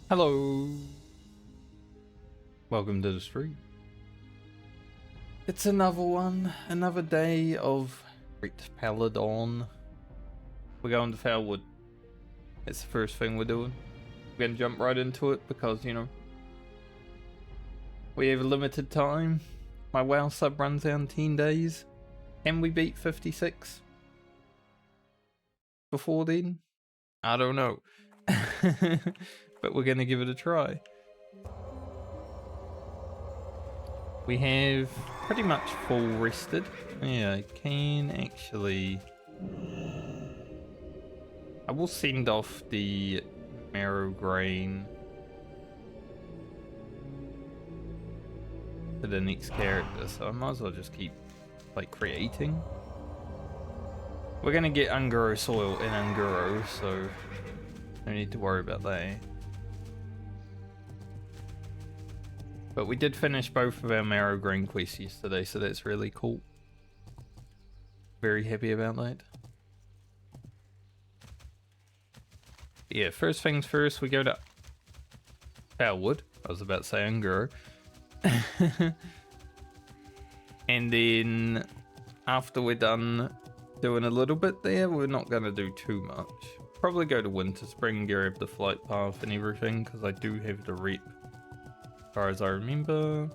Hello, welcome to the stream. It's another one, another day of Great Paladin. We're going to Fairwood. It's the first thing we're doing. We're gonna jump right into it because, you know, we have a limited time. My WoW sub runs out in 10 days. Can we beat 56 before then? I don't know. But we're gonna give it a try. We have pretty much full rested. Yeah, I can actually... I will send off the marrow grain to the next character, so I might as well just keep, like, creating. We're gonna get Unguro soil in Unguro, so no need to worry about that. But we did finish both of our marrow grain quests yesterday, so that's really cool. Very happy about that. Yeah, first things first, we go to Fairwood. I was about to say Unguro. And then after we're done doing a little bit there, we're not going to do too much. Probably go to Winter Spring, grab the flight path and everything, because I do have the rep. As far as I remember.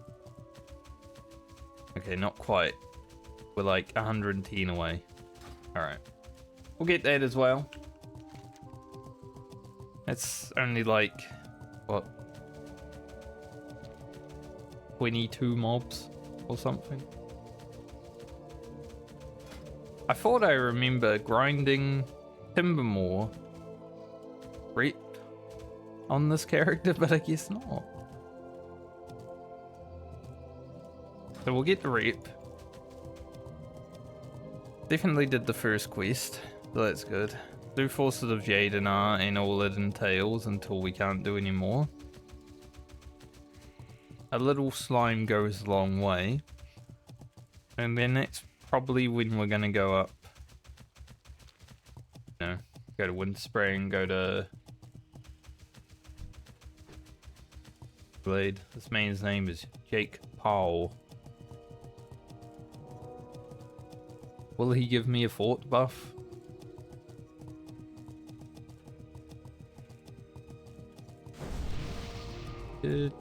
Okay, not quite. We're like 110 away. Alright. We'll get that as well. It's only like, what? 22 mobs or something. I thought I remember grinding Timbermore rep on this character, but I guess not. So we'll get the rep. Definitely did the first quest, so that's good. Do Forces of Jadenar and all it entails until we can't do any more. A little slime goes a long way. And then that's probably when we're gonna go up. You know, go to Windspring, go to Blade. This man's name is Jake Paul. Will he give me a fort buff? Good.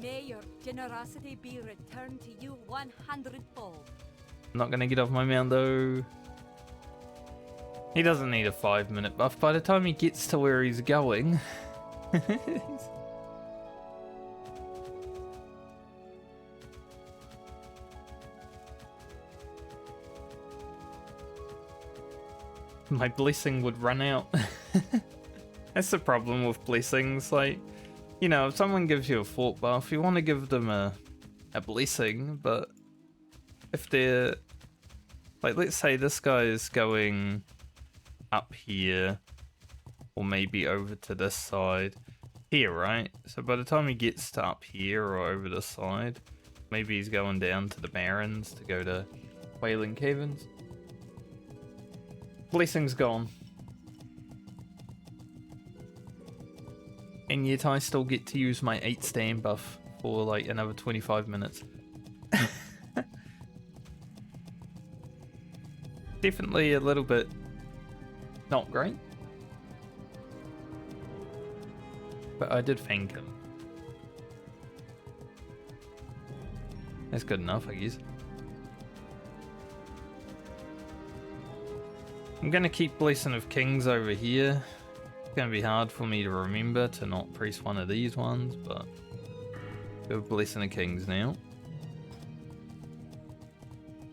May your generosity be returned to you 100-fold. I'm not gonna get off my mount though. He doesn't need a 5-minute buff. By the time he gets to where he's going, my blessing would run out. That's the problem with blessings. Like, you know, if someone gives you a fort buff, you want to give them a blessing, but if they're like, let's say this guy is going up here, or maybe over to this side here, right? So by the time he gets to up here or over this side, maybe he's going down to the Barrens to go to Wailing Caverns. Blessing's gone. And yet I still get to use my 8 stand buff for like another 25 minutes. Definitely a little bit not great. But I did thank him. That's good enough, I guess. I'm gonna keep Blessing of Kings over here. It's gonna be hard for me to remember to not press one of these ones, but go Blessing of Kings now.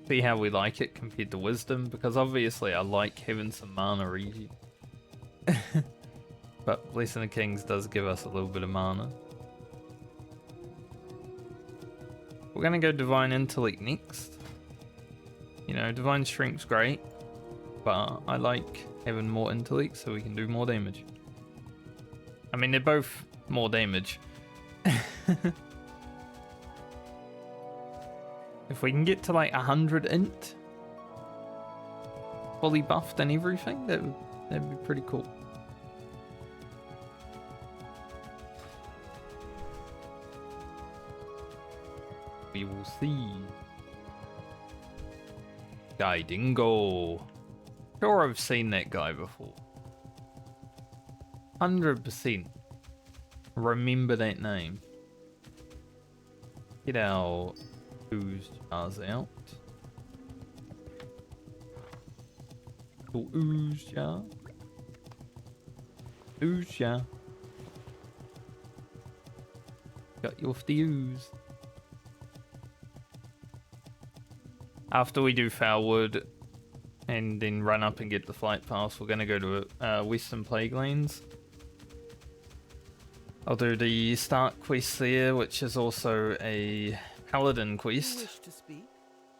See how we like it compared to Wisdom, because obviously I like having some mana regen. But Blessing of Kings does give us a little bit of mana. We're gonna go Divine Intellect next. You know, Divine Strength's great, but I like having more intellect so we can do more damage. I mean, they're both more damage. If we can get to like 100 int, fully buffed and everything, that'd be pretty cool. We will see. Guy Dingo. Sure, I've seen that guy before. 100%. Remember that name. Get our ooze jars out. Little ooze jar. Ooze jar. Got you off the ooze. After we do Foulwood and then run up and get the flight pass, we're going to go to Western Plaguelands. I'll do the start quest there, which is also a Paladin quest. Wish to speak?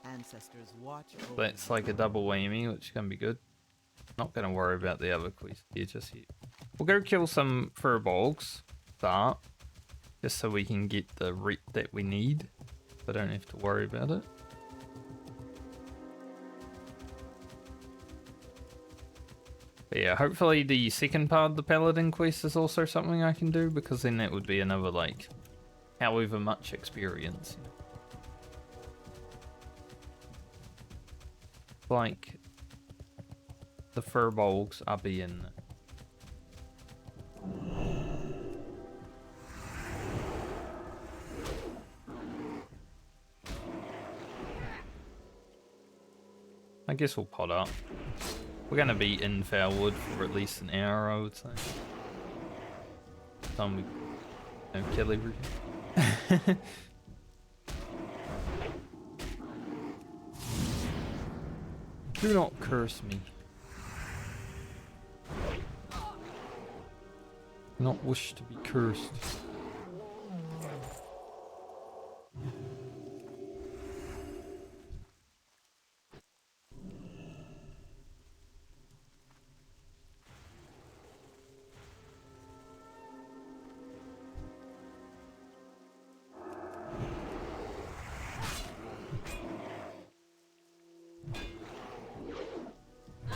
Ancestors watch over That's like a double whammy, which can be good. Not going to worry about the other quest here just yet. We'll go kill some furbolgs, start, just so we can get the rep that we need. So I don't have to worry about it. But yeah, hopefully the second part of the Paladin quest is also something I can do, because then that would be another, like, however much experience. Like, the furbolgs are being... I guess we'll pot up. We're gonna be in Foulwood for at least an hour, I would say. Time we don't kill everything. Do not curse me. Do not wish to be cursed.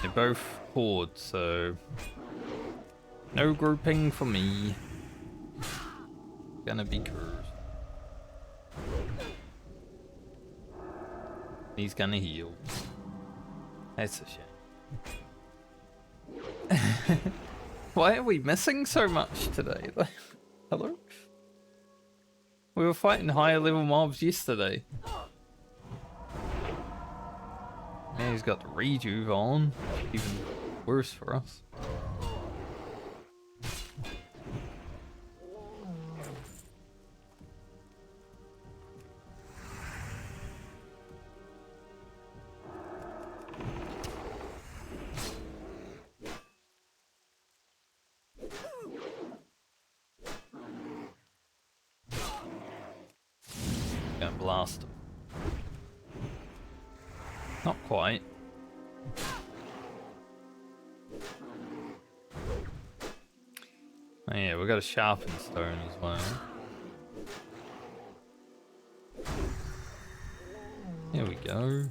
They're both hordes, so no grouping for me. Gonna be cursed. He's gonna heal. That's a shame. Why are we missing so much today? Hello? We were fighting higher level mobs yesterday. Now he's got the rejuve on. Even worse for us. Gonna blast him. Not quite. Oh yeah, we got a sharpened stone as well. There we go.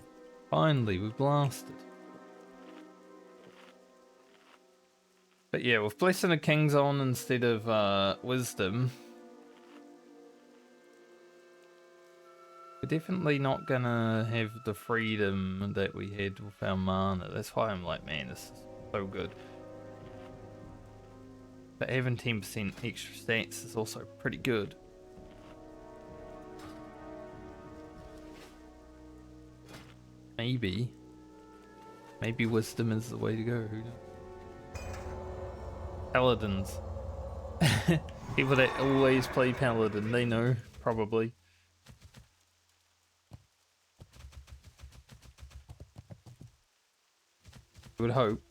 Finally, we blasted. But yeah, with Blessing of Kings on instead of Wisdom, we're definitely not gonna have the freedom that we had with our mana. That's why I'm like, man, this is so good. But having 10% extra stats is also pretty good. Maybe Wisdom is the way to go. Who knows? Paladins. People that always play Paladin, they know, probably. I would hope.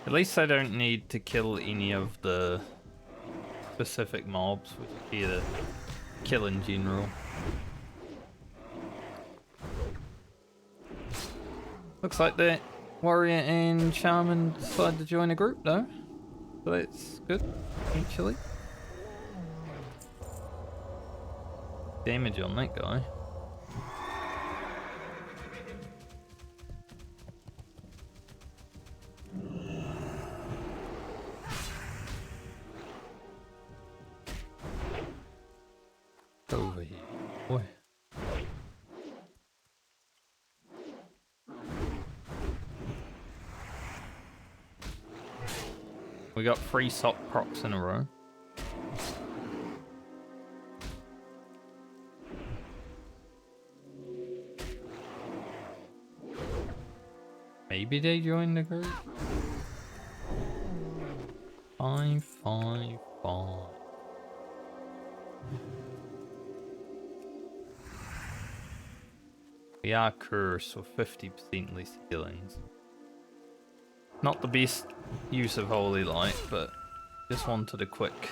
At least I don't need to kill any of the specific mobs, which are here to kill in general. Looks like that warrior and shaman decided to join a group though. So that's good, actually. Damage on that guy. Boy. We got 3 sock procs in a row. Maybe they joined the group. 555. We are cursed with 50% less healings. Not the best use of Holy Light, but just wanted a quick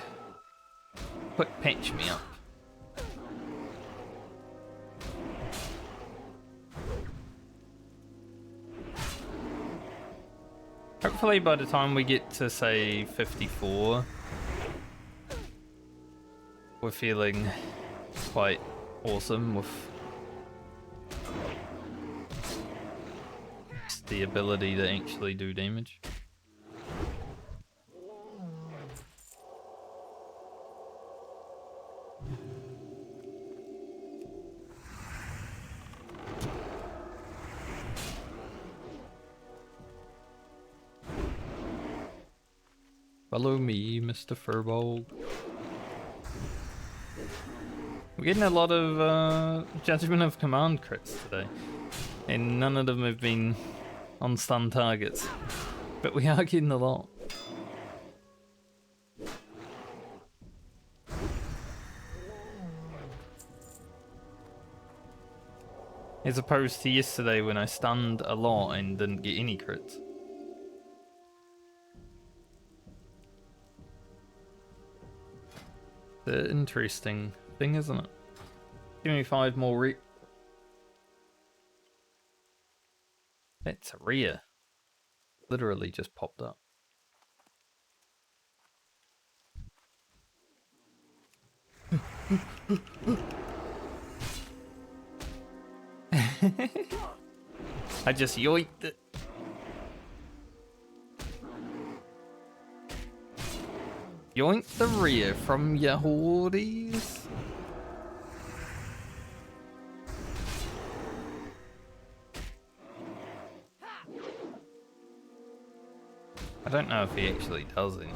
patch me up. Hopefully by the time we get to, say, 54, we're feeling quite awesome with the ability to actually do damage. Follow me, Mr. Furbolg. We're getting a lot of Judgment of Command crits today, and none of them have been on stun targets, but we are getting a lot. As opposed to yesterday when I stunned a lot and didn't get any crits. The interesting thing, isn't it? Give me 5 more rep. That's a rare. Literally just popped up. I just yoinked it. Yoink the rear from your hoardies. I don't know if he actually does any.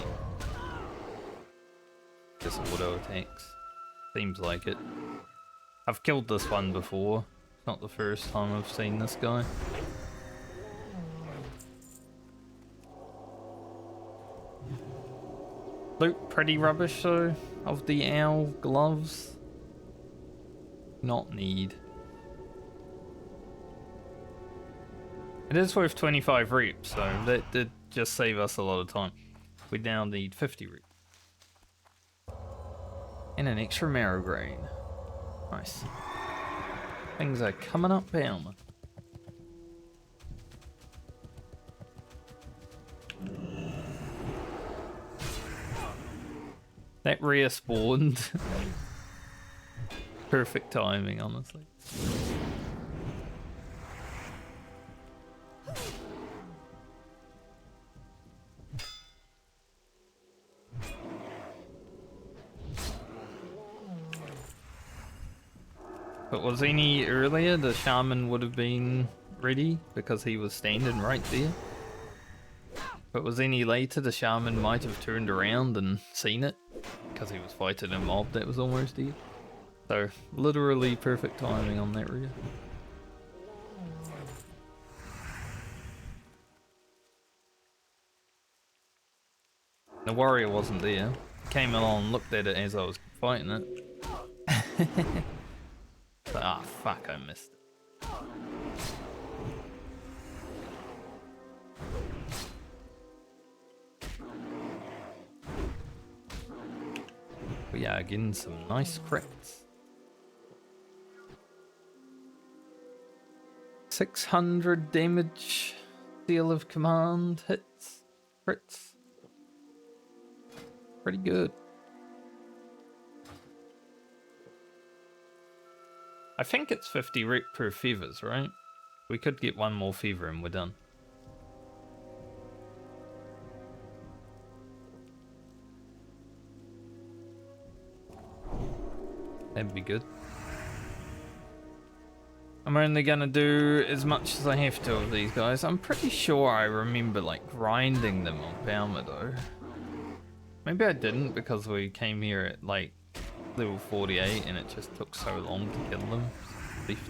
Just auto attacks. Seems like it. I've killed this one before. It's not the first time I've seen this guy. Loot pretty rubbish though, of the owl gloves. Not need. It is worth 25 reps, so that did just save us a lot of time. We now need 50 reps. And an extra marrow grain. Nice. Things are coming up down. That rare spawned. Perfect timing, honestly. But was any earlier, the shaman would have been ready because he was standing right there. But was any later, the shaman might have turned around and seen it because he was fighting a mob that was almost dead. So literally perfect timing on that rear. The warrior wasn't there. Came along and looked at it as I was fighting it. But, ah, fuck, I missed it. We are getting some nice crits. 600 damage, seal of command hits, crits. Pretty good. I think it's 50 rep per feathers, right? We could get one more feather and we're done. That'd be good. I'm only gonna do as much as I have to of these guys. I'm pretty sure I remember like grinding them on Falmer though. Maybe I didn't because we came here at like level 48 and it just took so long to kill them. Left.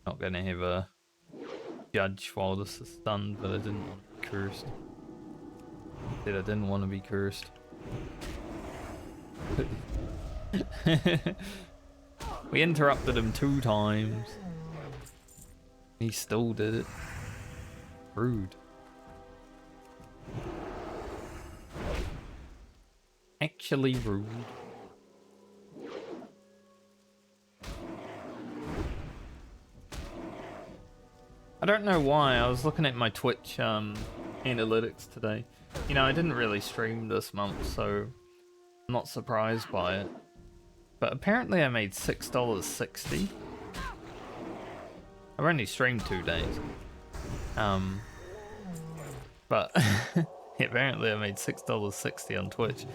Not gonna have a judge while this is done, but I didn't want to be cursed. Said I didn't want to be cursed. We interrupted him 2 times. He still did it. Rude. Actually rude. I don't know why. I was looking at my Twitch analytics today. You know, I didn't really stream this month, so I'm not surprised by it. But apparently I made $6.60. I've only streamed 2 days. But apparently I made $6.60 on Twitch.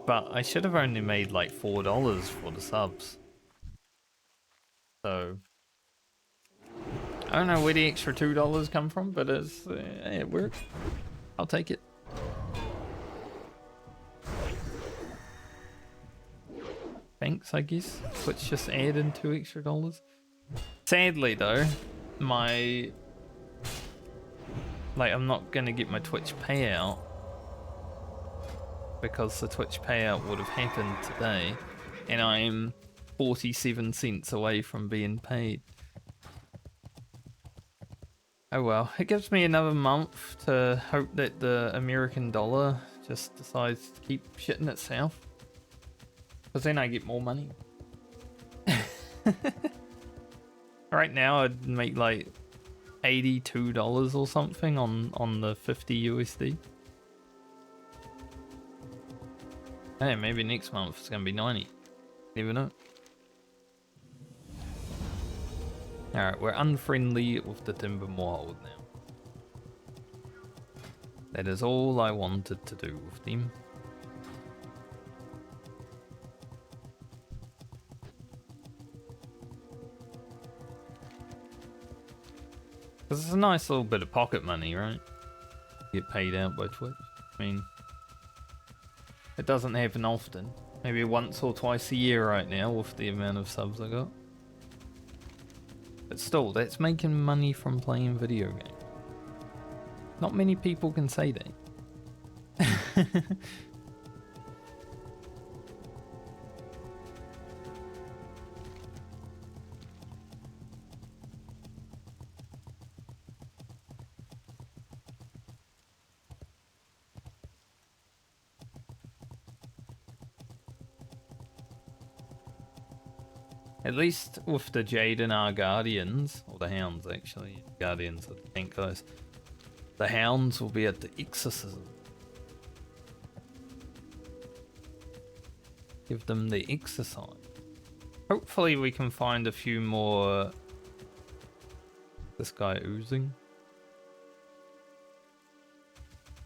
But I should have only made like $4 for the subs. So I don't know where the extra $2 come from, but it worked. I'll take it. Thanks, I guess. Twitch just add in $2 extra. Sadly though, I'm not gonna get my Twitch payout because the Twitch payout would have happened today, and I'm 47 cents away from being paid. Oh well, it gives me another month to hope that the American dollar just decides to keep shitting itself. Because then I get more money. Right now I'd make like $82 or something on the 50 USD. Hey, maybe next month it's gonna be 90. Never know. Alright, we're unfriendly with the Timber Moorhold now. That is all I wanted to do with them. Because it's a nice little bit of pocket money, right? Get paid out by Twitch. I mean, it doesn't happen often. Maybe once or twice a year right now with the amount of subs I got. But still, that's making money from playing video games. Not many people can say that. At least with the Jaden our Guardians, or the Hounds actually, Guardians are the tank guys, the Hounds will be at the Exorcism. Give them the exercise. Hopefully we can find a few more... This guy oozing?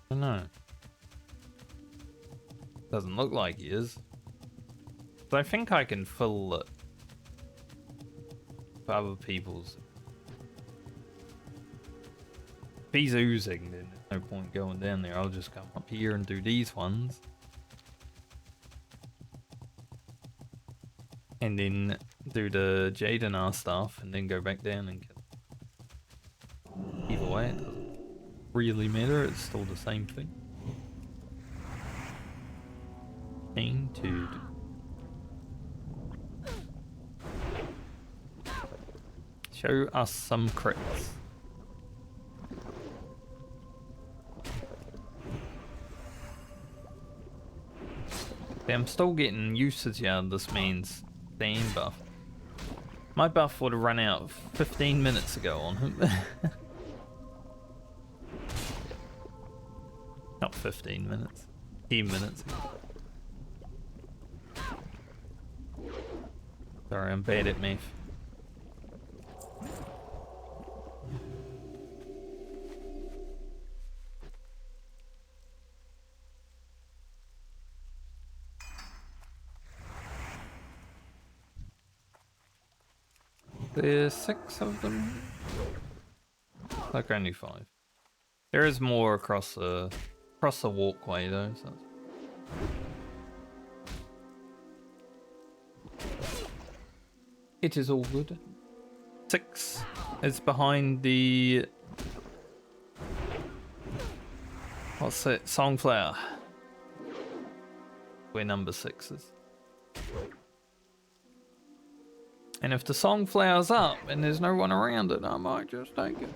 I don't know. Doesn't look like he is. But I think I can fill it. For other people's. If he's oozing, then there's no point going down there. I'll just come up here and do these ones. And then do the Jadenar stuff and then go back down and kill. Either way, it doesn't really matter. It's still the same thing. Painted. Show us some crits. I'm still getting usage out of this man's stand buff. My buff would have run out 15 minutes ago on him. Not 15 minutes. 10 minutes ago. Sorry, I'm bad at math. There's 6 of them. Like only 5. There is more across the walkway though. So. It is all good. 6 is behind the... What's it? Songflower. Where number 6 is. And if the Songflower's up and there's no one around it, I might just take it.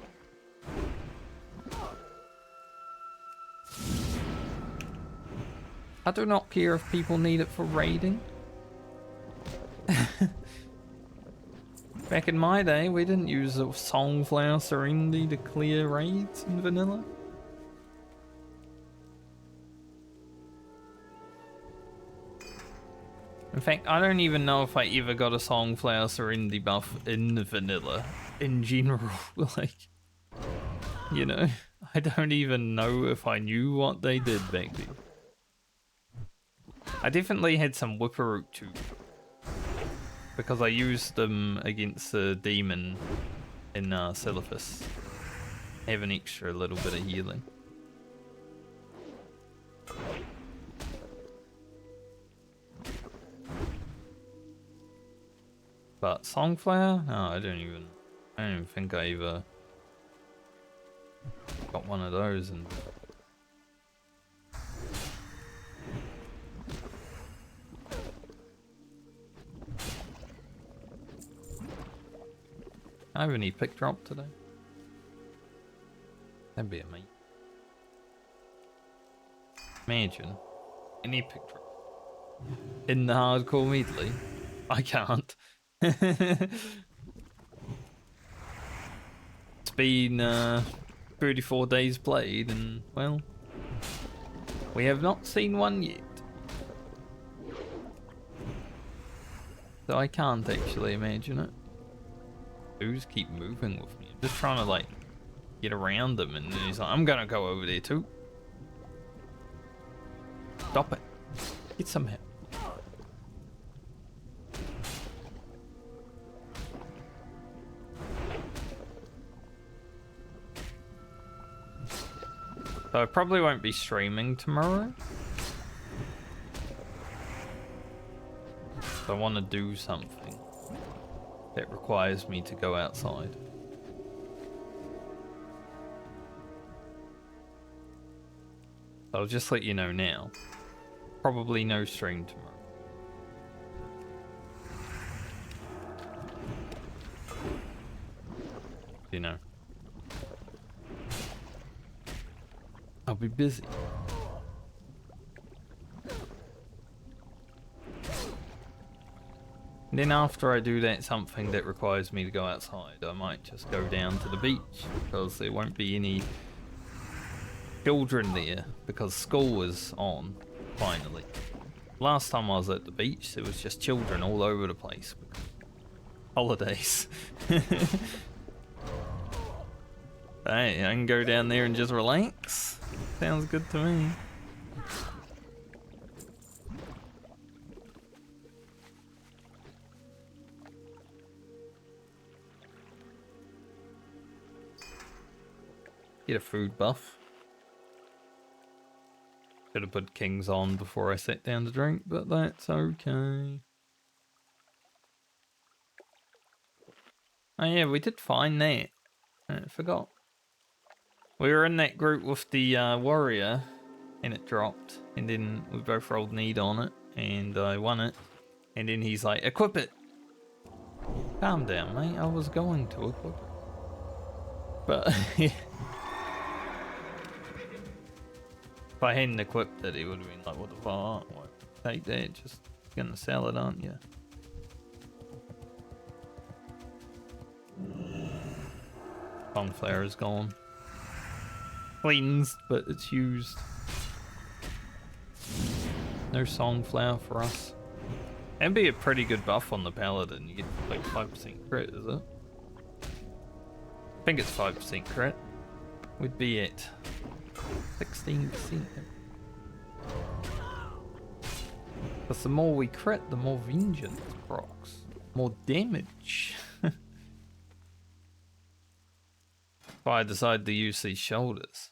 I do not care if people need it for raiding. Back in my day, we didn't use the Songflower Serenity to clear raids in vanilla. In fact, I don't even know if I ever got a Songflower Serenity buff in the vanilla in general. Like, you know, I don't even know if I knew what they did back then. I definitely had some Whipperoot too, because I used them against the demon in Silithus. Have an extra little bit of healing. But Songflower? No, I don't even think I ever got one of those. And I have any pick drop today. That'd be amazing. Imagine any pick drop in the hardcore medley. I can't. It's been 34 days played, and well, we have not seen one yet. So I can't actually imagine it. Who's keep moving with me? I'm just trying to like get around them, and then he's like, I'm gonna go over there too. Stop it. Get some help. So I probably won't be streaming tomorrow. So I want to do something that requires me to go outside. So I'll just let you know now. Probably no stream tomorrow. You know. I'll be busy. And then after I do that something that requires me to go outside, I might just go down to the beach, because there won't be any children there, because school is on, finally. Last time I was at the beach, there was just children all over the place. Holidays. Hey, I can go down there and just relax. Sounds good to me. Get a food buff. Should have put Kings on before I sat down to drink, but that's okay. Oh yeah, we did find that. I forgot. We were in that group with the warrior, and it dropped, and then we both rolled need on it, and I won it, and then he's like, equip it! Calm down, mate, I was going to equip it. But, yeah. If I hadn't equipped it, he would have been like, what the fuck? What? Take that, just gonna sell it, aren't you? Songflower is gone. Cleansed, but it's used. No Songflower for us. That'd be a pretty good buff on the Paladin. You get like 5% crit, is it? I think it's 5% crit. We'd be at 16%. Because the more we crit, the more vengeance procs. More damage. I decide to use these shoulders.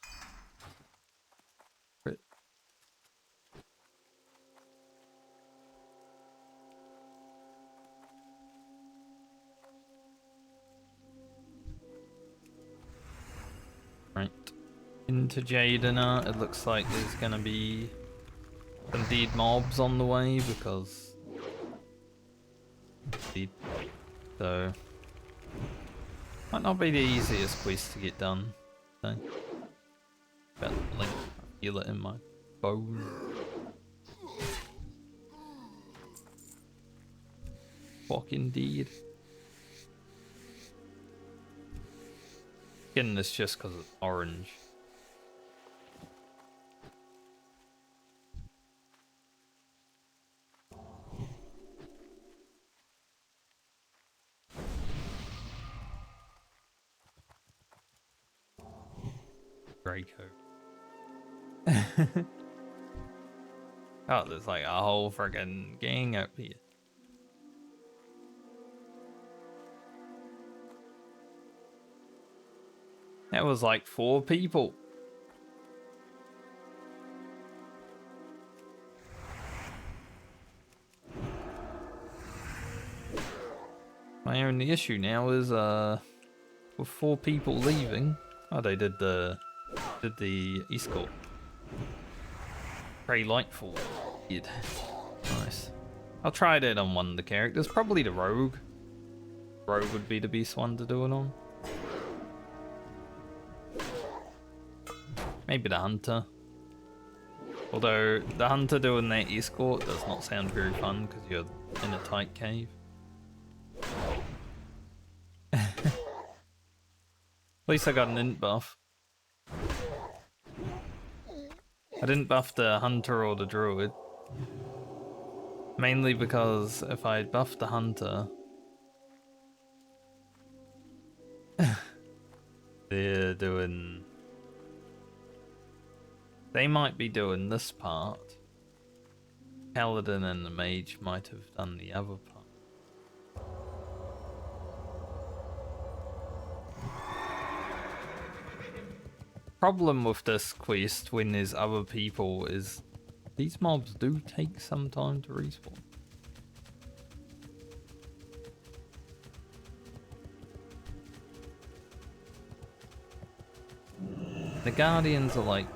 Right. Into Jadener, it looks like there's gonna be indeed mobs on the way because so might not be the easiest quest to get done. So, but like I feel it in my bones. Fuck indeed. Getting this just because it's orange. Draco. Oh, there's like a whole friggin' gang up here. That was like 4 people. My only issue now is with 4 people leaving. Oh, they did the escort. Very lightful. Nice. I'll try that on one of the characters. Probably the rogue. Rogue would be the best one to do it on. Maybe the hunter. Although the hunter doing that escort does not sound very fun because you're in a tight cave. At least I got an int buff. I didn't buff the hunter or the druid. Mainly because if I had buffed the hunter, they might be doing this part. Paladin and the mage might have done the other part. Problem with this quest when there's other people is these mobs do take some time to respawn. The guardians are like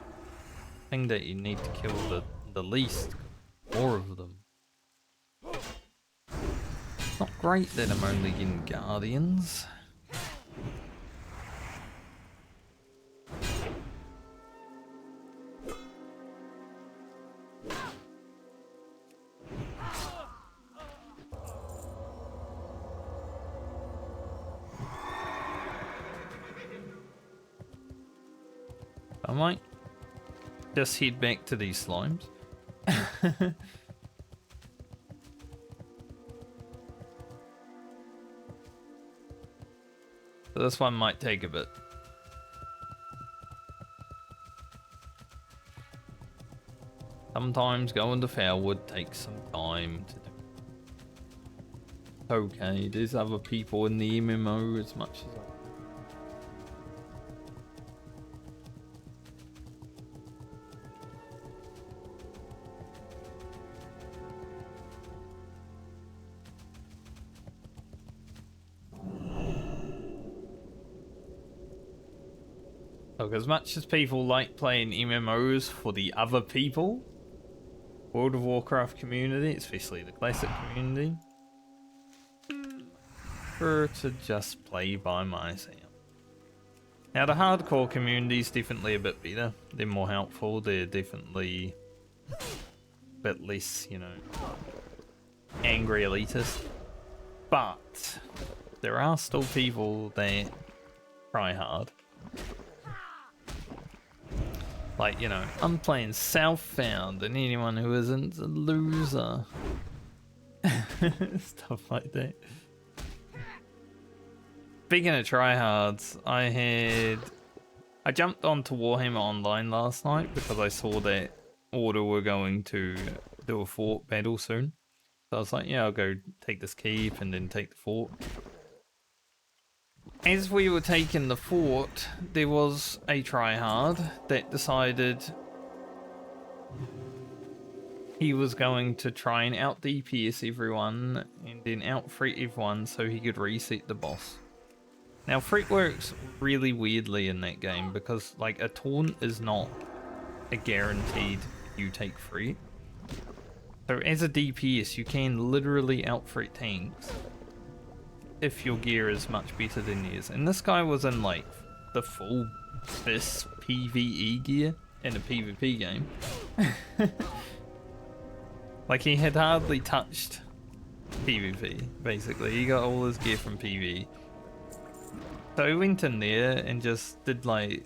thing that you need to kill the least, more of them. It's not great that I'm only getting guardians. I might just head back to these slimes. So this one might take a bit. Sometimes going to Fairwood takes some time to do. Okay, there's other people in the MMO as much as I. Look, as much as people like playing MMOs for the other people, World of Warcraft community, especially the classic community, prefer to just play by myself. Now the hardcore community is definitely a bit better. They're more helpful. They're definitely a bit less, you know, angry elitist. But there are still people that try hard. Like, you know, I'm playing Southbound, and anyone who isn't a loser. Stuff like that. Speaking of tryhards, I jumped onto Warhammer Online last night because I saw that Order were going to do a fort battle soon. So I was like, yeah, I'll go take this keep and then take the fort. As we were taking the fort, there was a tryhard that decided he was going to try and out DPS everyone and then out threat everyone so he could reset the boss. Now threat works really weirdly in that game because like a taunt is not a guaranteed you take threat. So as a DPS you can literally out threat tanks if your gear is much better than theirs. And this guy was in like the full BIS PvE gear in a PvP game. Like he had hardly touched PvP, basically. He got all his gear from PvE. So he went in there and just did like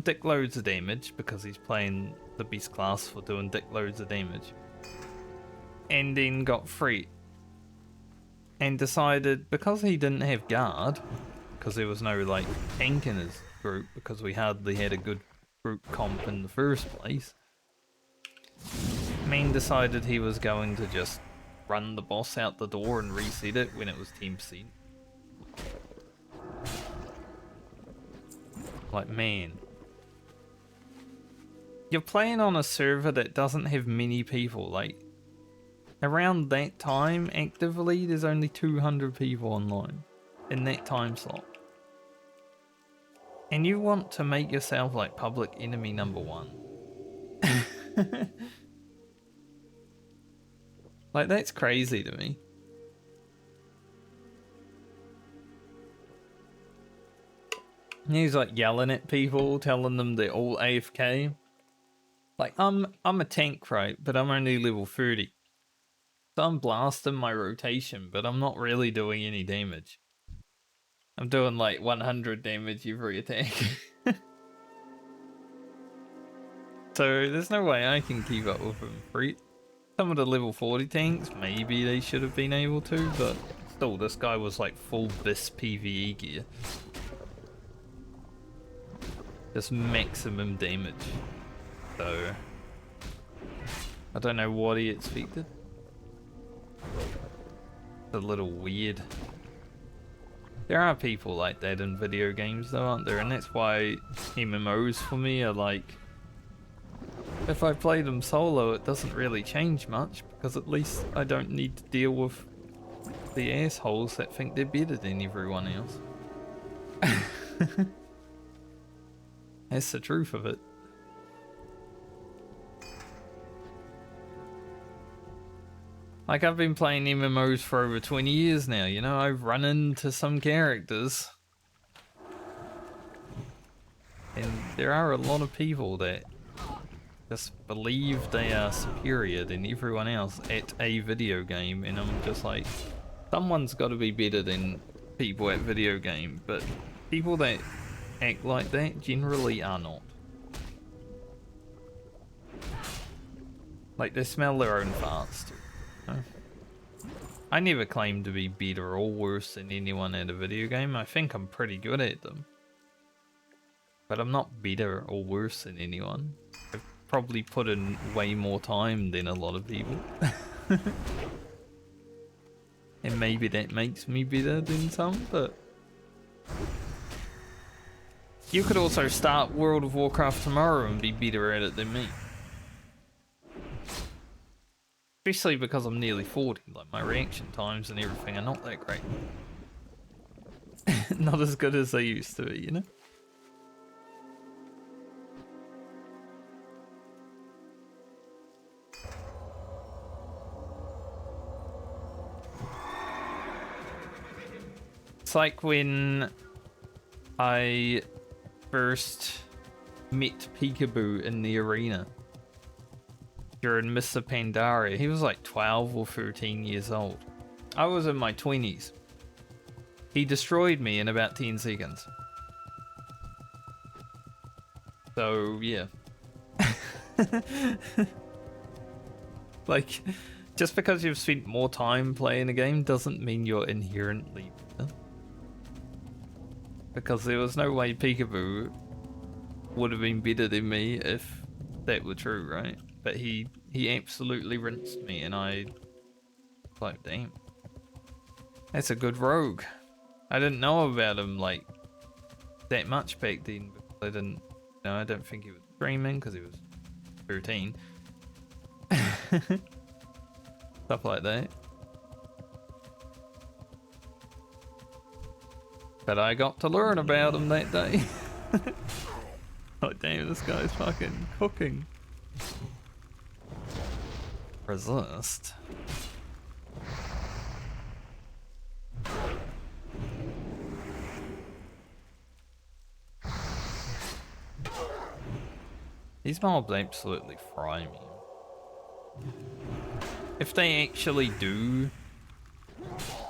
dick loads of damage because he's playing the best class for doing dick loads of damage. And then got free. And decided because he didn't have guard, because there was no like tank in his group, because we hardly had a good group comp in the first place, man decided he was going to just run the boss out the door and reset it when it was 10%. Like, man. You're playing on a server that doesn't have many people. Like, around that time, actively, there's only 200 people online in that time slot. And you want to make yourself like public enemy number 1. Like, that's crazy to me. And he's like yelling at people, telling them they're all AFK. Like, I'm a tank, right? But I'm only level 30. So I'm blasting my rotation, but I'm not really doing any damage. I'm doing like 100 damage every attack. So there's no way I can keep up with him. Right? Some of the level 40 tanks, maybe they should have been able to, but still, this guy was like full BIS PvE gear. Just maximum damage. So, I don't know what he expected. It's a little weird. There are people like that in video games though, aren't there? And that's why MMOs for me are like, if I play them solo, it doesn't really change much, because at least I don't need to deal with the assholes that think they're better than everyone else. That's the truth of it. Like, I've been playing MMOs for over 20 years now, you know, I've run into some characters. And there are a lot of people that just believe they are superior than everyone else at a video game, and I'm just like, someone's got to be better than people at video game, but people that act like that generally are not. Like, they smell their own farts too. You know? I never claim to be better or worse than anyone at a video game. I think I'm pretty good at them. But I'm not better or worse than anyone. I've probably put in way more time than a lot of people. And maybe that makes me better than some, but you could also start World of Warcraft tomorrow and be better at it than me. Especially because I'm nearly 40, like my reaction times and everything are not that great. Not as good as they used to be, you know? It's like when I first met Peekaboo in the arena during Mr. Pandaria. He was like 12 or 13 years old. I was in my 20s. He destroyed me in about 10 seconds. So, yeah. Like, just because you've spent more time playing a game doesn't mean you're inherently better. Because there was no way Peekaboo would have been better than me if that were true, right? But he absolutely rinsed me, and I was like, damn. That's a good rogue. I didn't know about him like that much back then because I didn't. No, I don't think he was streaming because he was 13. Stuff like that. But I got to learn about him that day. Oh damn, this guy's fucking cooking. Resist. These mobs absolutely fry me. If they actually do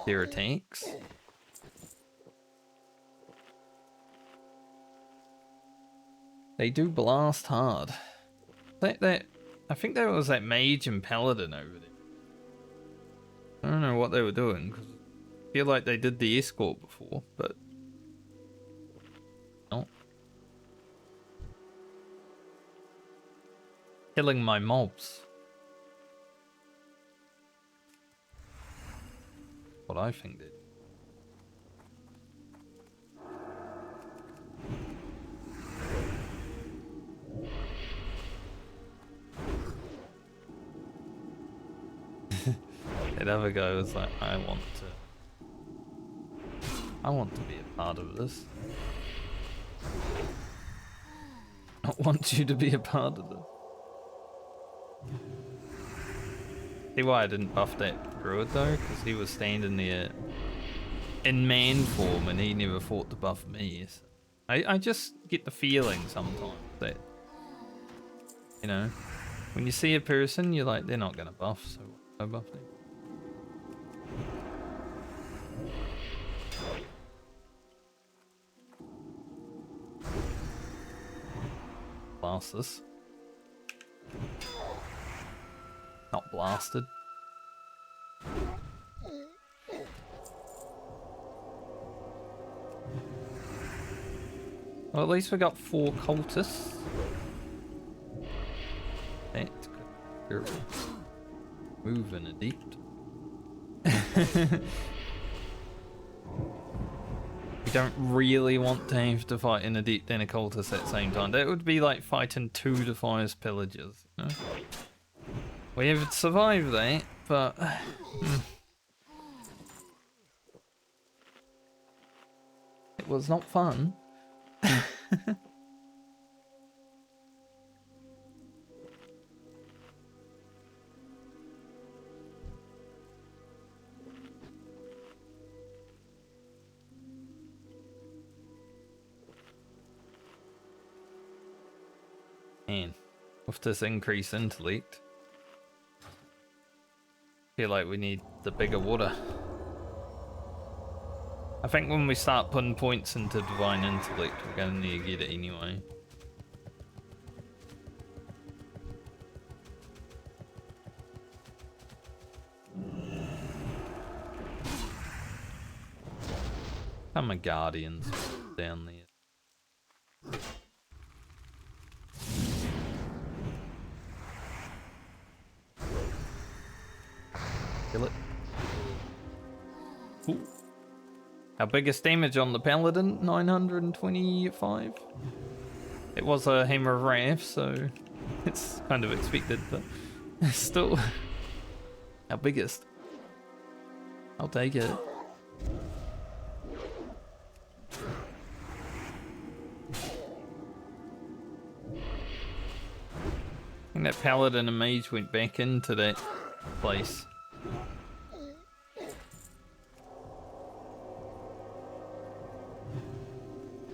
their attacks, they do blast hard. That I think there was that mage and paladin over there. I don't know what they were doing because I feel like they did the escort before, but no. Killing my mobs. What I think they did. That other guy was like, I want to be a part of this. I want you to be a part of this. See why I didn't buff that druid though? Because he was standing there in man form and he never thought to buff me. So I just get the feeling sometimes that, you know, when you see a person, you're like, they're not going to buff, so I buff them. Blast this. Not blasted. Well, at least we got 4 cultists. That's good. Moving adept. We don't really want to have to fight an adept and a cultist at the same time. That would be like fighting 2 Defiance pillagers, you know? We have survived that, but it was not fun. Man, with this increased intellect, I feel like we need the bigger water. I think when we start putting points into divine intellect, we're gonna need to get it anyway. I'm a guardians down there. Kill it. Ooh. Our biggest damage on the Paladin, 925. It was a Hammer of Wrath, so it's kind of expected, but still our biggest. I'll take it. I think that Paladin and Mage went back into that place.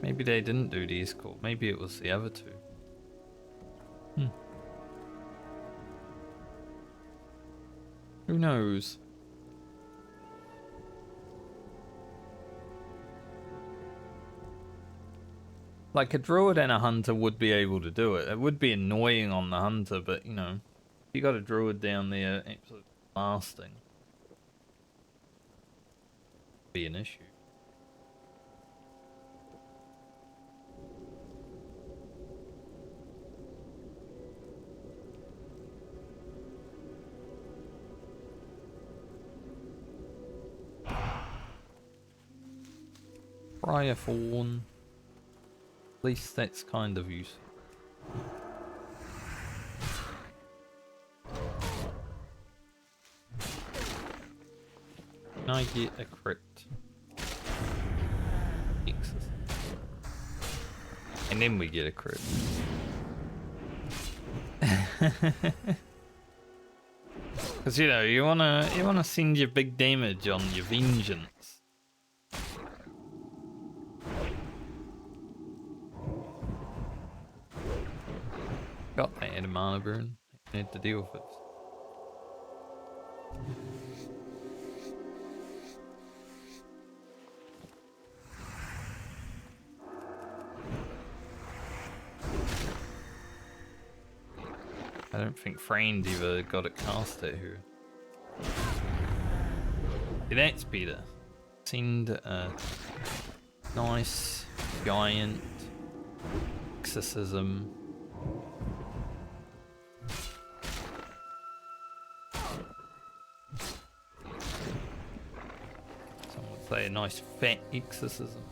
Maybe they didn't do the escort. Maybe it was the other 2. Who knows? Like a druid and a hunter would be able to do it. It would be annoying on the hunter, but you know, if you got a druid down there absolutely blasting, it'd be an issue. Briar Thorn. At least that's kind of useful. Can I get a crit? X's. And then we get a crit. Because you know you wanna send your big damage on your vengeance. Got that mana burn. I had to deal with it. I don't think Friend ever got it cast at her. See, that's better. Send a nice giant exorcism. Someone would say a nice fat exorcism.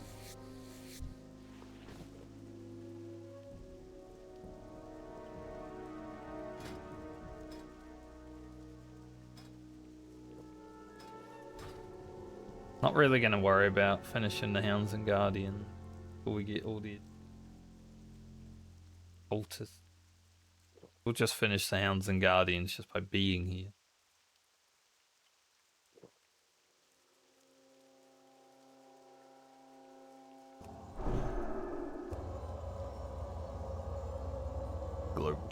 Not really going to worry about finishing the Hounds and Guardian before we get all the altars. We'll just finish the Hounds and Guardians just by being here. Global.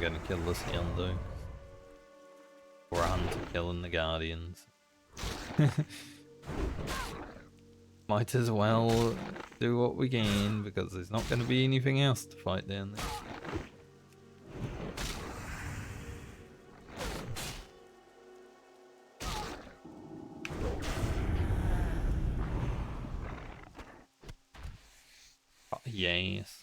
Gonna kill this hound though. Or a hunter killing the guardians. Might as well do what we can because there's not gonna be anything else to fight down there. Oh, yes.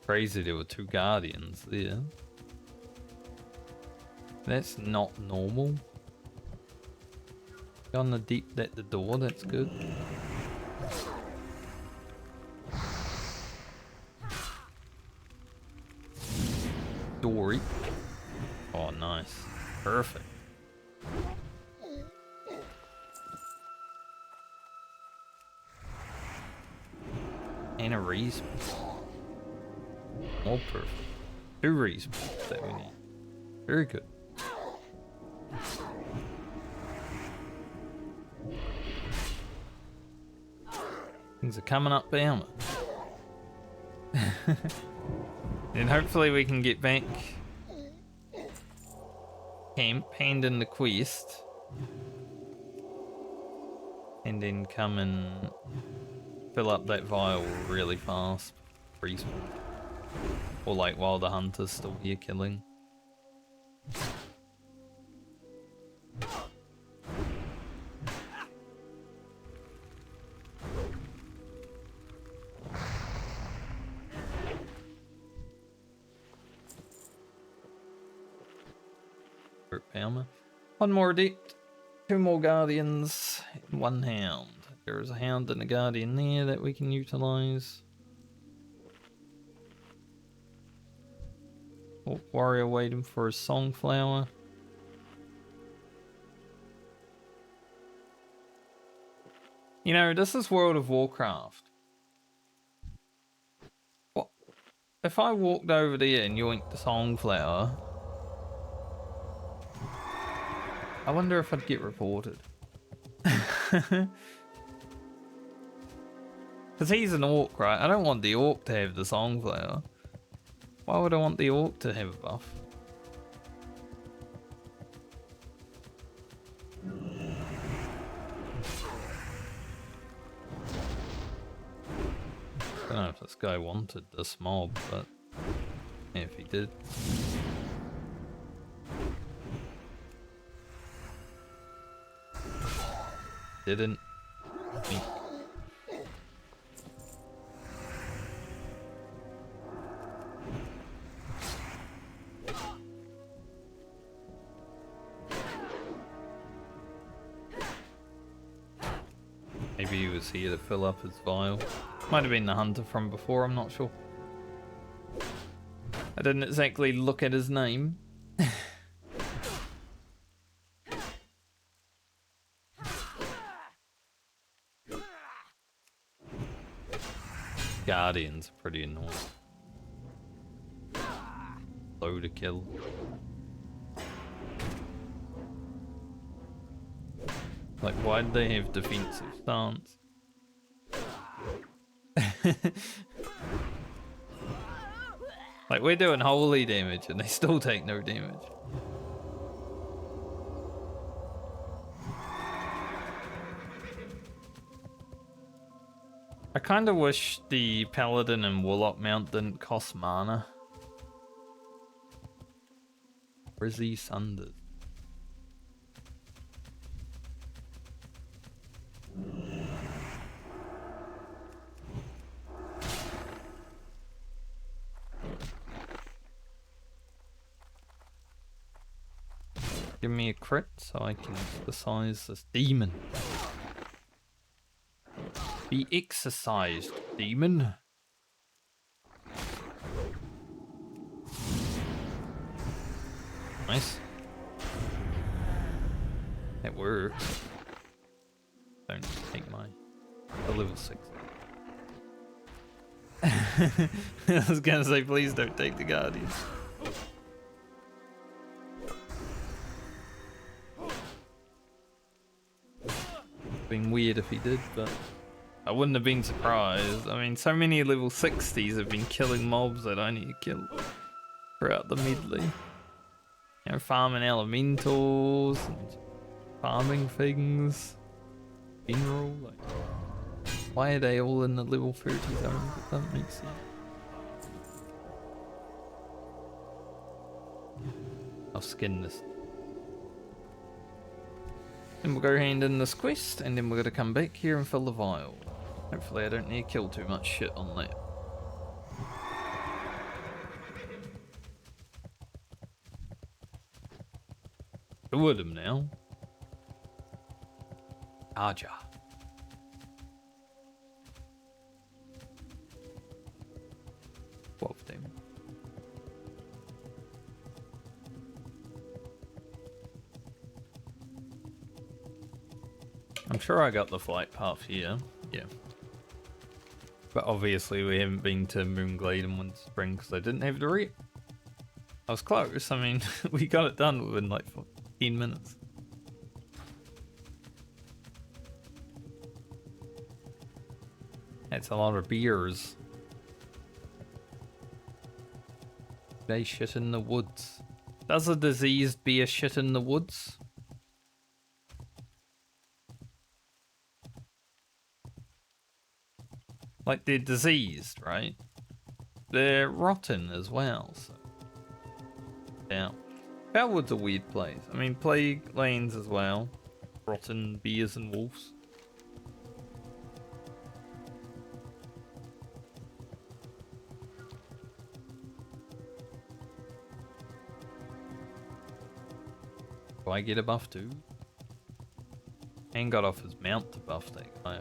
Crazy there were two guardians there. That's not normal. On the deep at the door, that's good. Dory. Oh nice. Perfect. And a respawn. More perfect. 2 respawns that we need. Very good. Things are coming up down. And hopefully we can get back camp, hand in the quest, and then come and fill up that vial really fast. Respawn. Or like while the hunter's still here killing. Armor. 1 more adept, 2 more guardians, 1 hound. There is a hound and a guardian there that we can utilize. Warrior waiting for his songflower. You know, this is World of Warcraft. What? If I walked over there and yoinked the songflower, I wonder if I'd get reported. Because he's an orc, right? I don't want the orc to have the songflower. Why would I want the orc to have a buff? I don't know if this guy wanted this mob, but If he did. Didn't. Maybe he was here to fill up his vial. Might have been the hunter from before, I'm not sure. I didn't exactly look at his name. Guardians are pretty annoying. Slow to kill. Like, why did they have defensive stance? Like, we're doing holy damage and they still take no damage. I kind of wish the Paladin and Warlock mount didn't cost mana. Frizzy Sunders. Give me a crit so I can exercise this demon. Be exercised, demon. Nice. It works. Don't take my level 6. I was gonna say, please don't take the Guardian. Been weird if he did, but I wouldn't have been surprised. I mean, so many level 60s have been killing mobs that I need to kill throughout the Medley. You know, farming elementals and farming things. In general, like, why are they all in the level 30 zone? It doesn't make sense. I'll skin this. Then we'll go hand in this quest, and then we're going to come back here and fill the vial. Hopefully I don't need to kill too much shit on that. Two of them now. Aja. Of them. I'm sure I got the flight path here. Yeah. But obviously we haven't been to Moonglade and Wind Spring because I didn't have the rep. I was close. I mean, we got it done within like 10 minutes. That's a lot of beers. They shit in the woods. Does a diseased bear shit in the woods? Like, they're diseased, right? They're rotten as well, so... Yeah. Bellwood's a weird place. I mean, plague lanes as well. Rotten bears and wolves. Do I get a buff too? And got off his mount to buff that guy.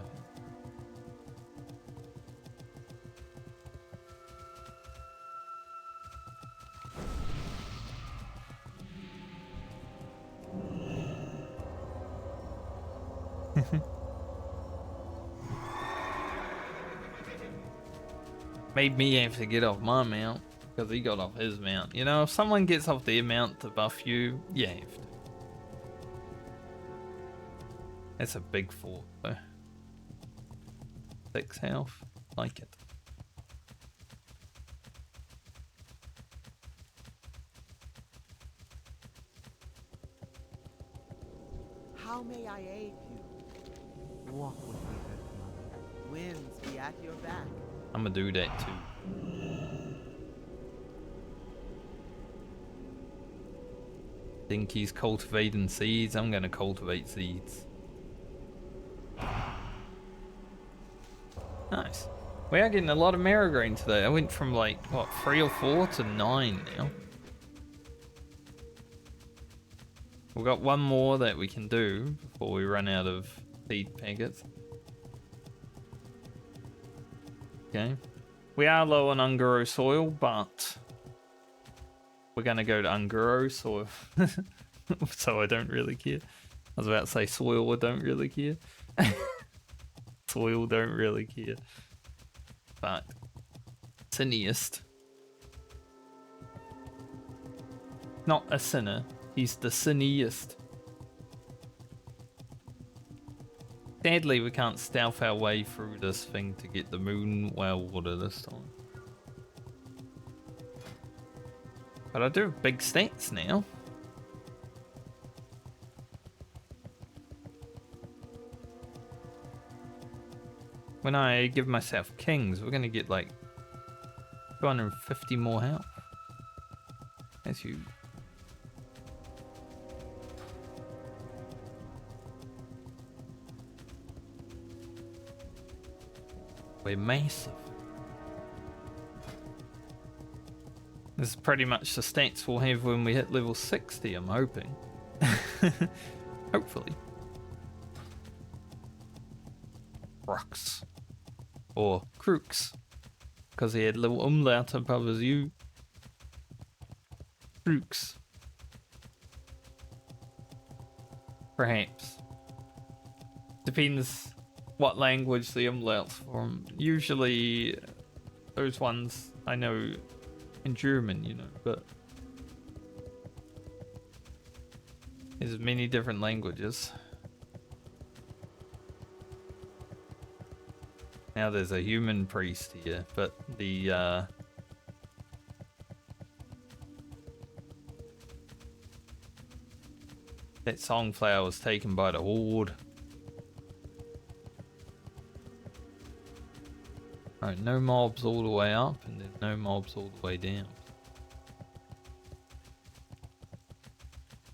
Made me have to get off my mount because he got off his mount. You know, if someone gets off their mount to buff you, you have to. That's a big fort though. 6 health, like it. How may I aid you? Walk with me, good mother. Winds be at your back. I'm gonna do that too. Dinky's cultivating seeds. I'm gonna cultivate seeds. Nice. We are getting a lot of marrow today. I went from like, what, 3 or 4 to 9 now. We've got one more that we can do before we run out of seed packets. Okay. We are low on Ungaro soil, but we're gonna go to Ungaro soil. So I don't really care. I was about to say soil, I don't really care. Soil, don't really care. But Siniest. Not a sinner, he's the siniest. Sadly, we can't stealth our way through this thing to get the moon well water this time. But I do have big stats now. When I give myself kings, we're gonna get like 250 more health. That's huge. We're massive. This is pretty much the stats we'll have when we hit level 60, I'm hoping. Hopefully. Crux. Or Crux. Because he had little umlaut above his U. Crux. Perhaps. Depends what language the umlaut's from. Usually those ones I know in German, you know, but there's many different languages. Now there's a human priest here, but the that songflower was taken by the horde. Alright, no mobs all the way up, and there's no mobs all the way down.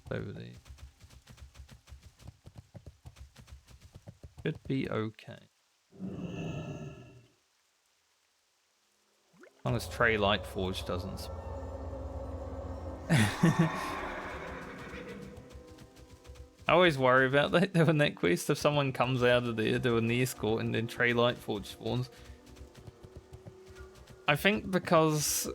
Over there. Should be okay. As long as Trey Lightforge doesn't. I always worry about that doing that quest. If someone comes out of there doing the escort and then Trey Lightforge spawns. I think because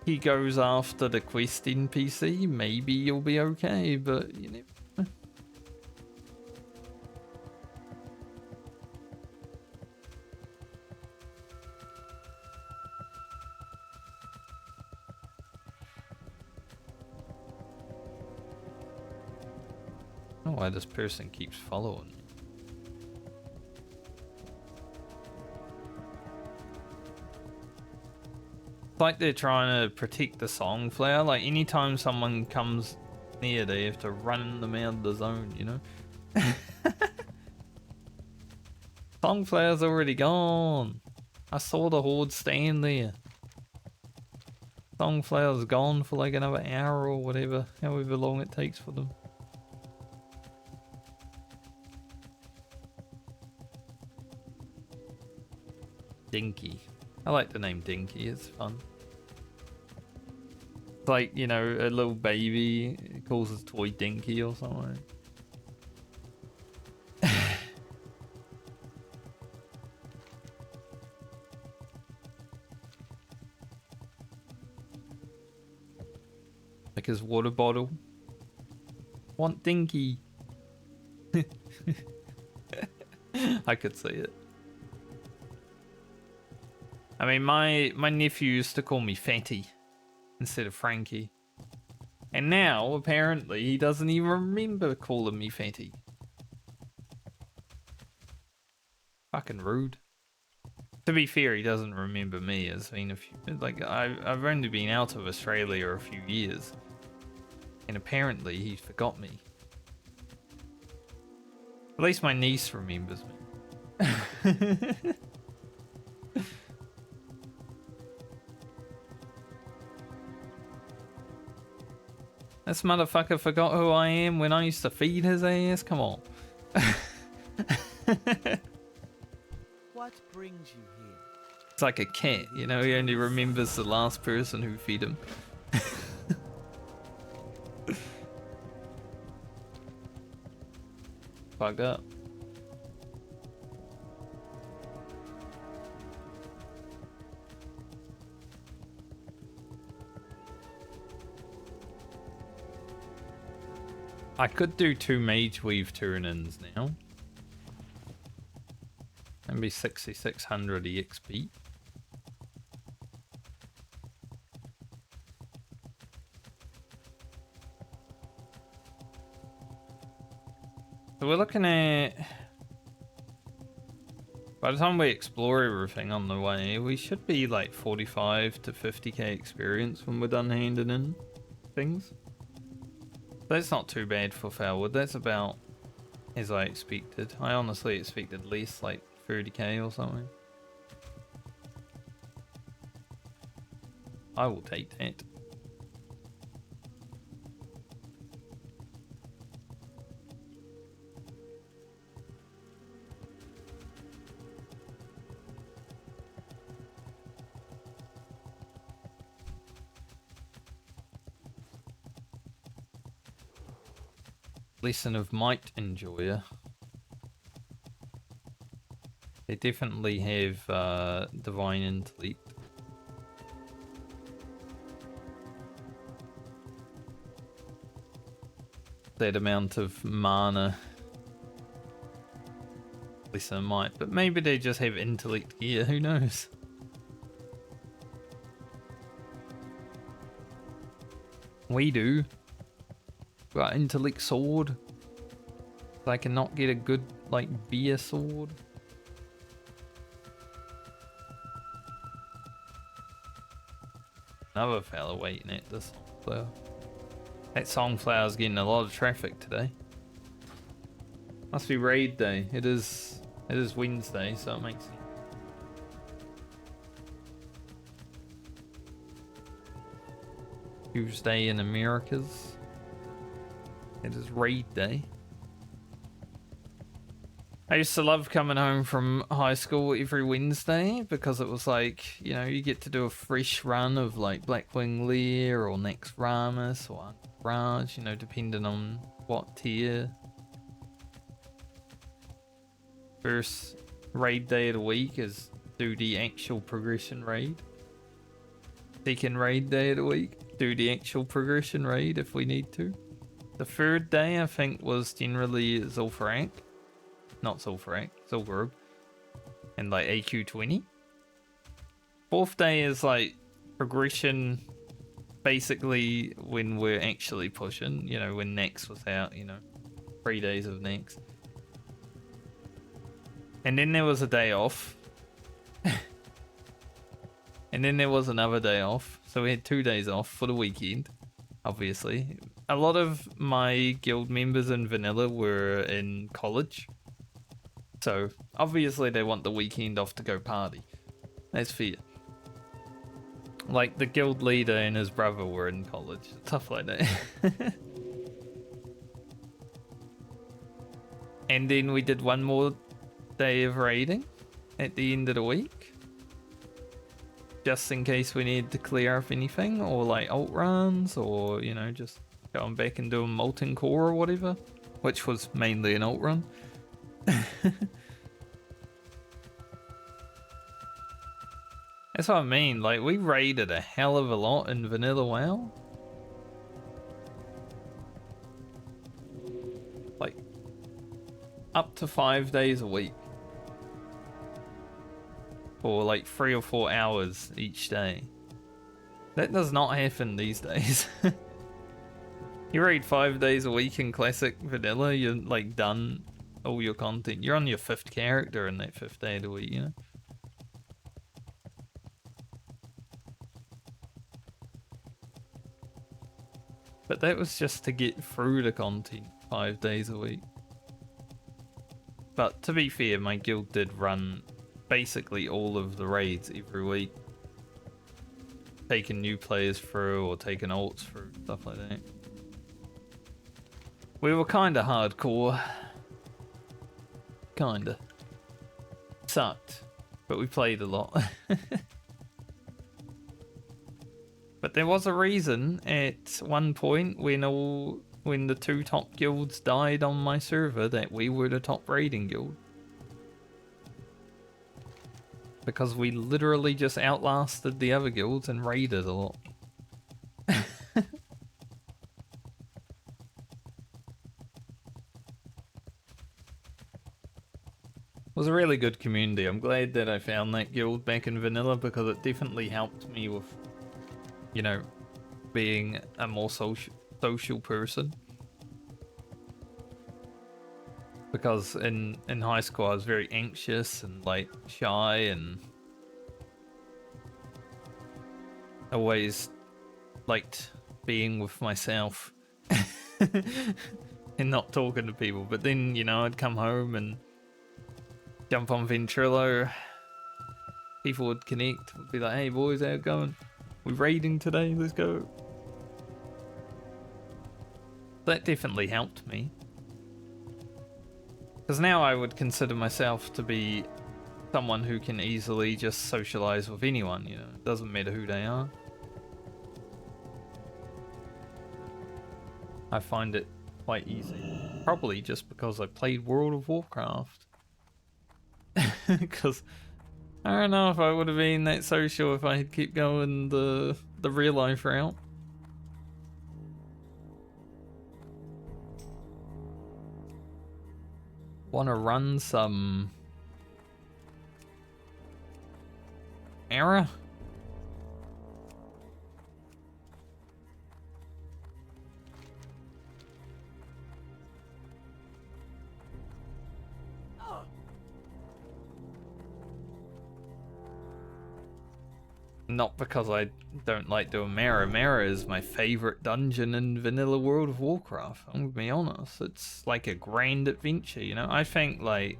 he goes after the quest NPC, maybe you'll be okay, but you never know. I don't know why this person keeps following me. It's like they're trying to protect the songflower. Like anytime someone comes near, they have to run them out of the zone, you know? Songflower's already gone. I saw the horde stand there. Songflower's gone for like another hour or whatever, however long it takes for them. Dinky. I like the name Dinky, it's fun. It's like, you know, a little baby calls his toy Dinky or something. Like his water bottle. Want Dinky. I could see it. I mean, my nephew used to call me Fatty instead of Frankie. And now, apparently, he doesn't even remember calling me Fatty. Fucking rude. To be fair, he doesn't remember me. It's been a few, like, I've only been out of Australia a few years. And apparently, he forgot me. At least my niece remembers me. This motherfucker forgot who I am when I used to feed his ass. Come on. What brings you here? It's like a cat, you know, he only remembers the last person who fed him. Fucked up. I could do 2 Mage Weave turn-ins now. Maybe 6600 EXP. So we're looking at... By the time we explore everything on the way, we should be like 45 to 50k experience when we're done handing in things. That's not too bad for Foulwood. That's about as I expected. I honestly expected less, like 30k or something. I will take that. Lesson of Might Enjoyer. They definitely have Divine Intellect. That amount of mana. Lesson of Might, but maybe they just have Intellect gear, who knows? We do. Got Intellect sword. So I cannot get a good, like, beer sword. Another fella waiting at this Songflower. That Songflower's getting a lot of traffic today. Must be raid day. It is Wednesday, so it makes sense. Tuesday in Americas. It is raid day. I used to love coming home from high school every Wednesday because it was like, you know, you get to do a fresh run of like Blackwing Lair or Next Ramus or Raj, you know, depending on what tier. First raid day of the week is do the actual progression raid. Second raid day of the week, do the actual progression raid if we need to. The third day, I think, was generally Zul'Farrak. Not Zul'Farrak, Zul'Gurub. And like AQ20. Fourth day is like progression, basically when we're actually pushing. You know, when Nex was out, you know. 3 days of Nex. And then there was a day off. And then there was another day off. So we had 2 days off for the weekend, obviously. A lot of my guild members in vanilla were in college. So, obviously they want the weekend off to go party. That's fair. Like, the guild leader and his brother were in college. Stuff like that. And then we did one more day of raiding at the end of the week. Just in case we needed to clear up anything. Or, like, alt runs. Or, you know, just going back and doing Molten Core or whatever. Which was mainly an alt run. That's what I mean, like, we raided a hell of a lot in vanilla WoW. Like, up to 5 days a week. For like 3 or 4 hours each day. That does not happen these days. You raid 5 days a week in classic vanilla, you're like done all your content. You're on your 5th character in that 5th day of the week, you know? But that was just to get through the content 5 days a week. But to be fair, my guild did run basically all of the raids every week. Taking new players through or taking alts through, stuff like that. We were kind of hardcore. Kinda. Sucked. But we played a lot. But there was a reason at one point when the two top guilds died on my server that we were the top raiding guild. Because we literally just outlasted the other guilds and raided a lot. It was a really good community. I'm glad that I found that guild back in vanilla because it definitely helped me with, you know, being a more social person. Because in high school I was very anxious and like shy and always liked being with myself and not talking to people. But then, you know, I'd come home and jump on Ventrilo, people would connect, would be like, hey boys, how it going? We raiding today, let's go. That definitely helped me. Because now I would consider myself to be someone who can easily just socialize with anyone, you know, it doesn't matter who they are. I find it quite easy. Probably just because I played World of Warcraft. Because I don't know if I would have been that social if I had kept going the real life route. Want to run some Era? Not because I don't like doing Mara. Mara is my favorite dungeon in vanilla World of Warcraft. I'm gonna be honest. It's like a grand adventure, you know? I think like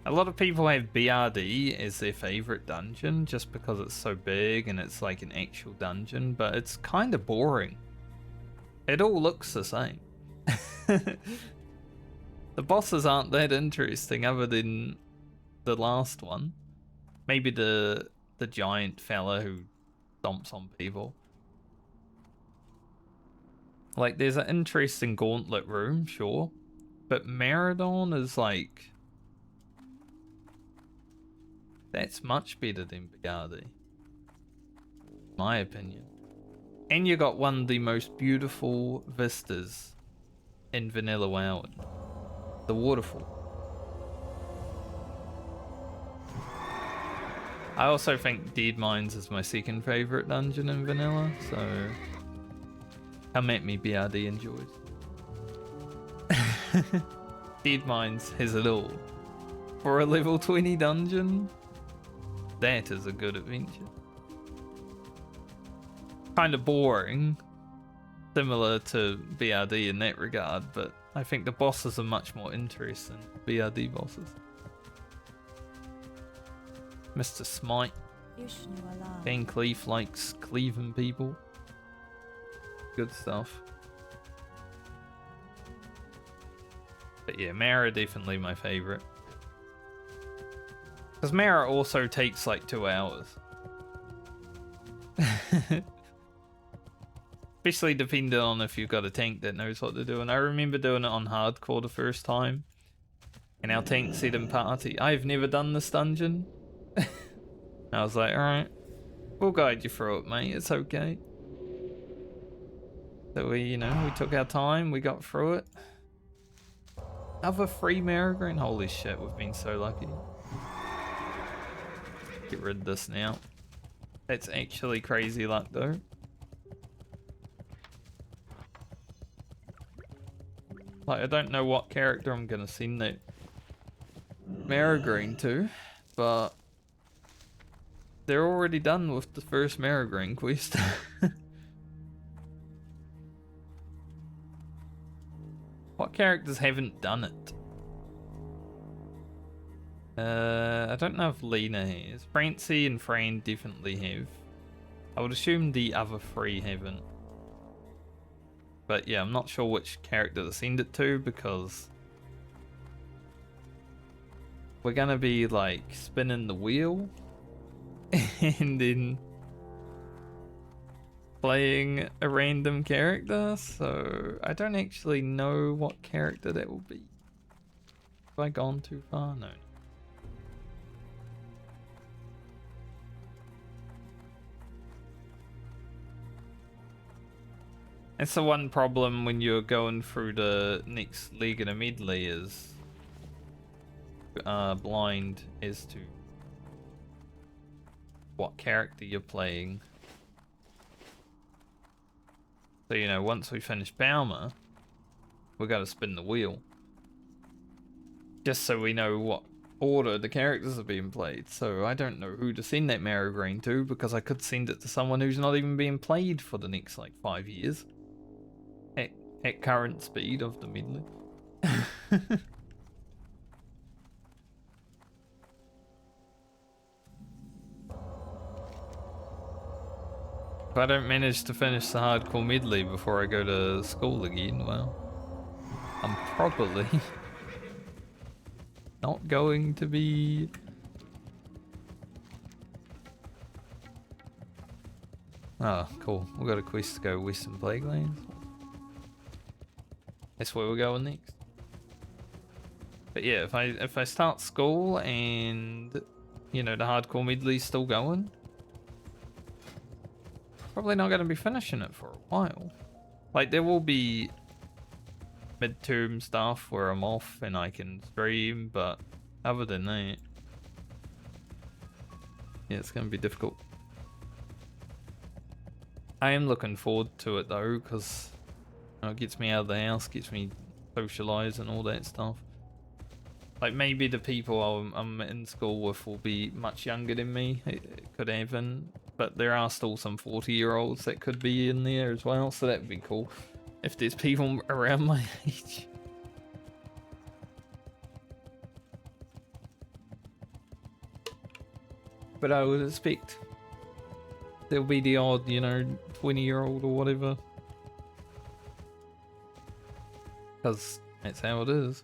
a lot of people have BRD as their favorite dungeon just because it's so big and it's like an actual dungeon, but it's kind of boring. It all looks the same. The bosses aren't that interesting other than the last one. Maybe the giant fella who stomps on people. Like, there's an interesting gauntlet room, sure. But Maradon is like... that's much better than BRD. My opinion. And you got one of the most beautiful vistas in vanilla WoW. The waterfall. I also think Dead Mines is my second favourite dungeon in vanilla, so come at me, BRD enjoys. Dead Mines has it all. For a level 20 dungeon, that is a good adventure. Kind of boring, similar to BRD in that regard, but I think the bosses are much more interesting than BRD bosses. Mr. Smite. Van Cleef likes cleaving people. Good stuff. But yeah, Mara definitely my favourite. Because Mara also takes like 2 hours. Especially depending on if you've got a tank that knows what to do. And I remember doing it on hardcore the first time. And our tank said in party, I've never done this dungeon. I was like, alright, we'll guide you through it, mate, it's okay. So we, you know, we took our time, we got through it. Other free Marigreen, holy shit, we've been so lucky. Get rid of this now. That's actually crazy luck though. Like, I don't know what character I'm gonna send that Marigreen to, but they're already done with the first Marigreen quest. What characters haven't done it? I don't know if Lena has. Francie and Fran definitely have. I would assume the other 3 haven't. But yeah, I'm not sure which character to send it to because we're gonna be like spinning the wheel and then playing a random character, so I don't actually know what character that will be. Have I gone too far? No. That's the one problem when you're going through the next leg in a medley is blind as to what character you're playing. So, you know, once we finish Balmer, we gotta spin the wheel. Just so we know what order the characters are being played. So I don't know who to send that Marrow Green to because I could send it to someone who's not even being played for the next like 5 years. At current speed of the medley. If I don't manage to finish the hardcore medley before I go to school again, well, I'm probably not going to be... Oh, cool. We've got a quest to go Western Plaguelands. That's where we're going next. But yeah, if I start school and, you know, the hardcore medley's still going, probably not going to be finishing it for a while. Like, there will be midterm stuff where I'm off and I can stream, but other than that, yeah, it's going to be difficult. I am looking forward to it though, because you know, it gets me out of the house, gets me socialised and all that stuff. Like, maybe the people I'm in school with will be much younger than me, it could happen, but there are still some 40-year-olds that could be in there as well, so that would be cool if there's people around my age. But I would expect there'll be the odd, you know, 20-year-old or whatever, because that's how it is.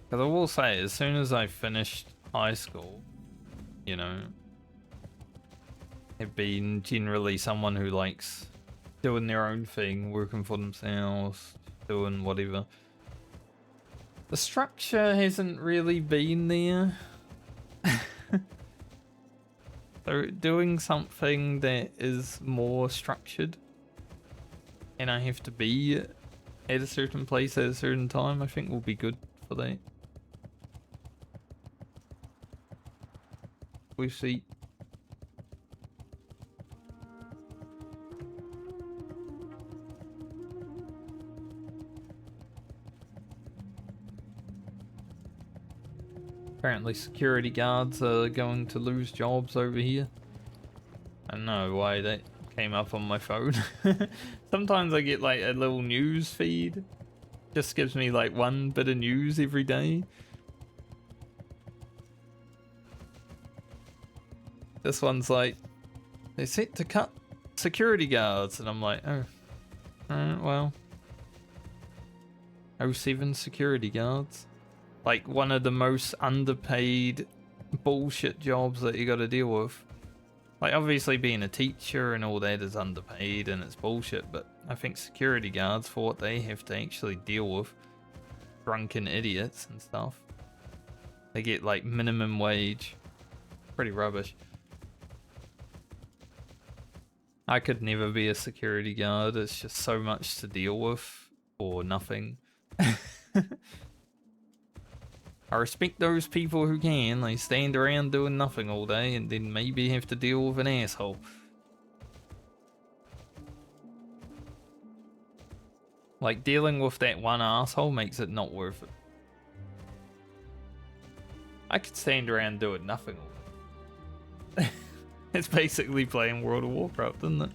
Because I will say, as soon as I finished high school, you know, I've been generally someone who likes doing their own thing, working for themselves, doing whatever. The structure hasn't really been there. So doing something that is more structured, and I have to be at a certain place at a certain time, I think will be good for that. We see. Apparently security guards are going to lose jobs over here. I don't know why that came up on my phone. Sometimes I get like a little news feed. Just gives me like one bit of news every day. This one's like, they're set to cut security guards, and I'm like, oh, alright, well, 07 security guards, like one of the most underpaid bullshit jobs that you got to deal with. Like, obviously being a teacher and all that is underpaid and it's bullshit, but I think security guards, for what they have to actually deal with drunken idiots and stuff, they get like minimum wage. Pretty rubbish. I could never be a security guard. It's just so much to deal with for nothing. I respect those people who can. They stand around doing nothing all day and then maybe have to deal with an asshole. Like, dealing with that one asshole makes it not worth it. I could stand around doing nothing all day. It's basically playing World of Warcraft, isn't it?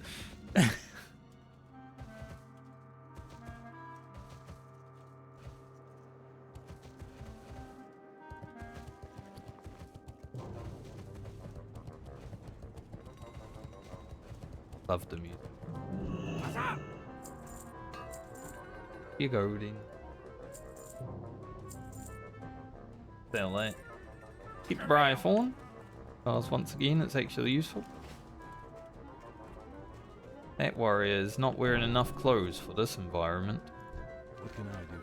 Love the music. You goading. Sell that. Keep Briar Fawn. Because once again, it's actually useful. That warrior is not wearing enough clothes for this environment. What can I do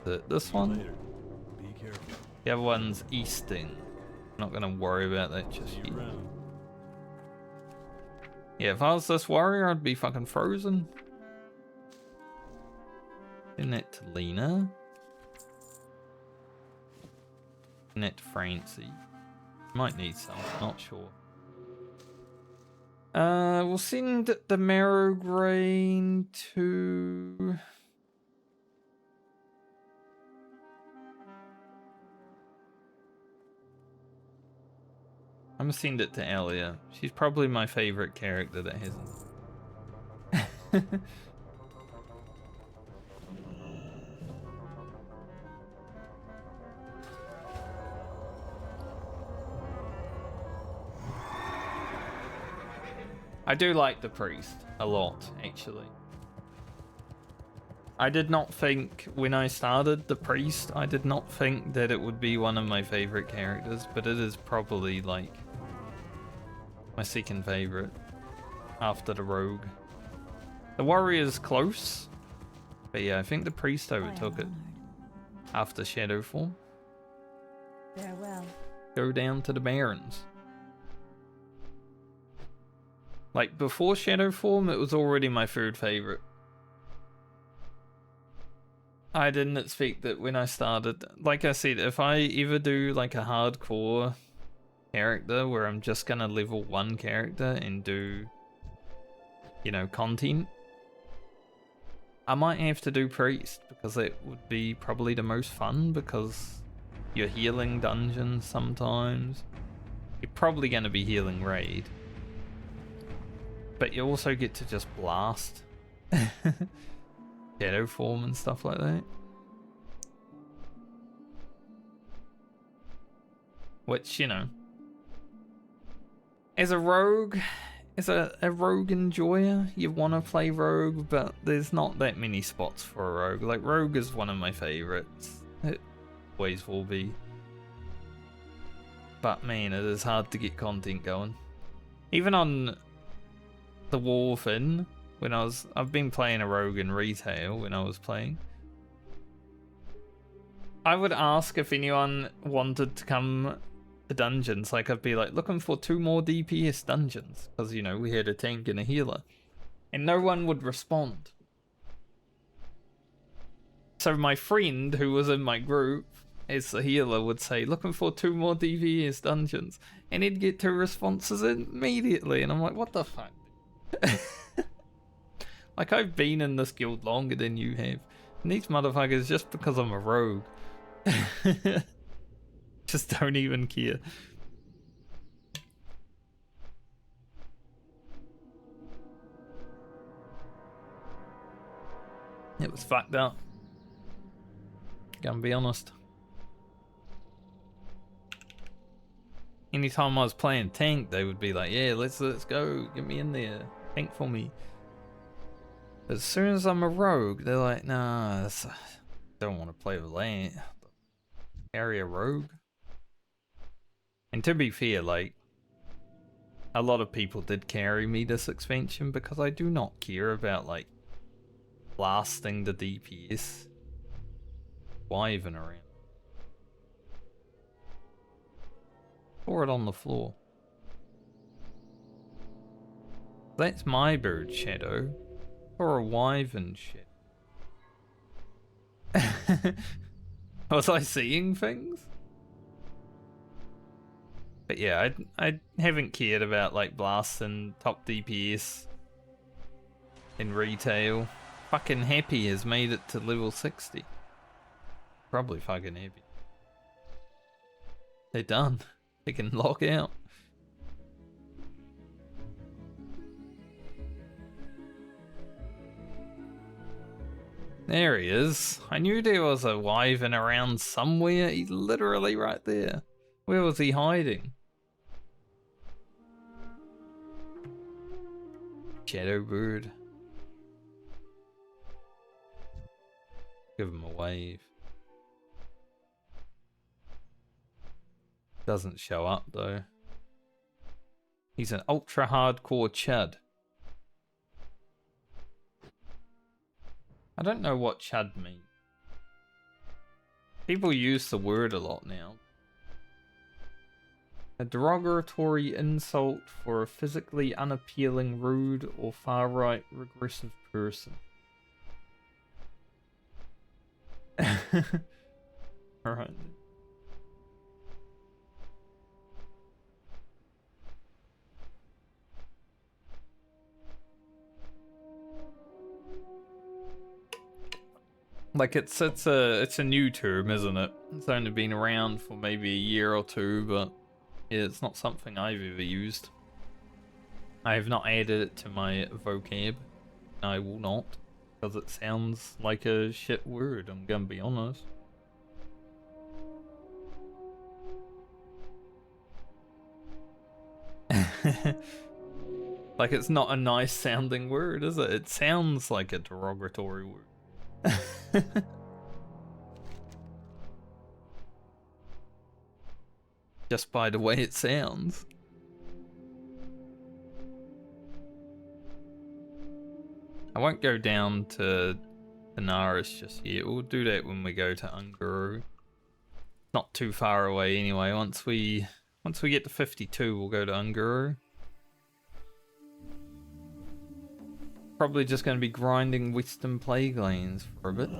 for you? This one? Later. Be careful. The other one's easting. I'm not gonna worry about that just See yet. you around. Yeah, if I was this warrior, I'd be fucking frozen. Isn't it Lena? Isn't it Francie? Might need some, not sure. We'll send the marrow grain to... I'm gonna send it to Alia. She's probably my favorite character that hasn't. I do like the priest a lot, actually. I did not think, when I started the priest, I did not think that it would be one of my favorite characters, but it is probably, like, my second favorite after the rogue. The warrior's close, but yeah, I think the priest overtook it after shadow form. Farewell. Go down to the barons. Like, before shadow form, it was already my third favorite. I didn't expect that when I started. Like I said, if I ever do like a hardcore character where I'm just gonna level one character and do, you know, content, I might have to do priest, because it would be probably the most fun, because you're healing dungeons sometimes. You're probably gonna be healing raid. But you also get to just blast shadow form and stuff like that. Which, you know, as a rogue, as a rogue enjoyer, you want to play rogue, but there's not that many spots for a rogue. Like, rogue is one of my favorites. It always will be. But man, it is hard to get content going. Even on the Wolf Inn, when I've been playing a rogue in retail when I was playing. I would ask if anyone wanted to come to dungeons. Like, I'd be like, looking for 2 more DPS dungeons, because, you know, we had a tank and a healer, and no one would respond. So my friend who was in my group as the healer would say, looking for 2 more DPS dungeons, and he'd get 2 responses immediately, and I'm like, what the fuck? Like, I've been in this guild longer than you have, and these motherfuckers, just because I'm a rogue, just don't even care. It was fucked up, gonna be honest. Anytime I was playing tank, they would be like, yeah, let's go, get me in there, tank for me. As soon as I'm a rogue, they're like, nah, don't want to play with that. Carry a rogue. And to be fair, like, a lot of people did carry me this expansion, because I do not care about, like, blasting the DPS. Why even around? Pour it on the floor. That's my bird shadow. Or a wyvern shit. Was I seeing things? But yeah, I haven't cared about, like, blasting top DPS in retail. Fucking Happy has made it to level 60. Probably fucking Happy. They're done. They can log out. There he is. I knew there was a wyvern around somewhere. He's literally right there. Where was he hiding? Shadow Bird. Give him a wave. Doesn't show up though. He's an ultra hardcore chud. I don't know what chud means. People use the word a lot now. A derogatory insult for a physically unappealing, rude, or far-right regressive person. Alright. Like it's a new term, isn't it? It's only been around for maybe a year or two, but yeah, it's not something I've ever used. I have not added it to my vocab. I will not, because it sounds like a shit word, I'm gonna be honest. Like it's not a nice sounding word, is it? It sounds like a derogatory word. Just by the way it sounds. I won't go down to Benares just yet. We'll do that when we go to Unguru. Not too far away anyway. Once we get to 52, we'll go to Unguru. Probably just going to be grinding Western Plague Lanes for a bit.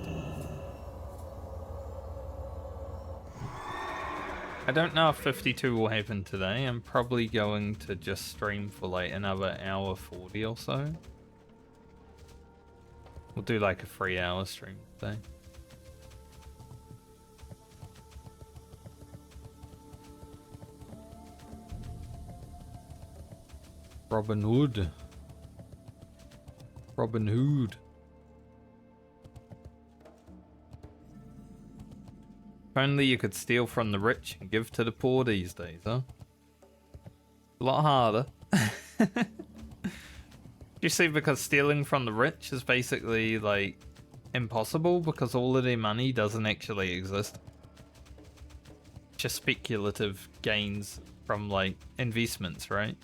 I don't know if 52 will happen today. I'm probably going to just stream for like another hour 40 or so. We'll do like a 3-hour stream today. Robin Hood. Robin Hood. If only you could steal from the rich and give to the poor these days, huh? A lot harder. You see, because stealing from the rich is basically like impossible because all of their money doesn't actually exist. Just speculative gains from like investments, right?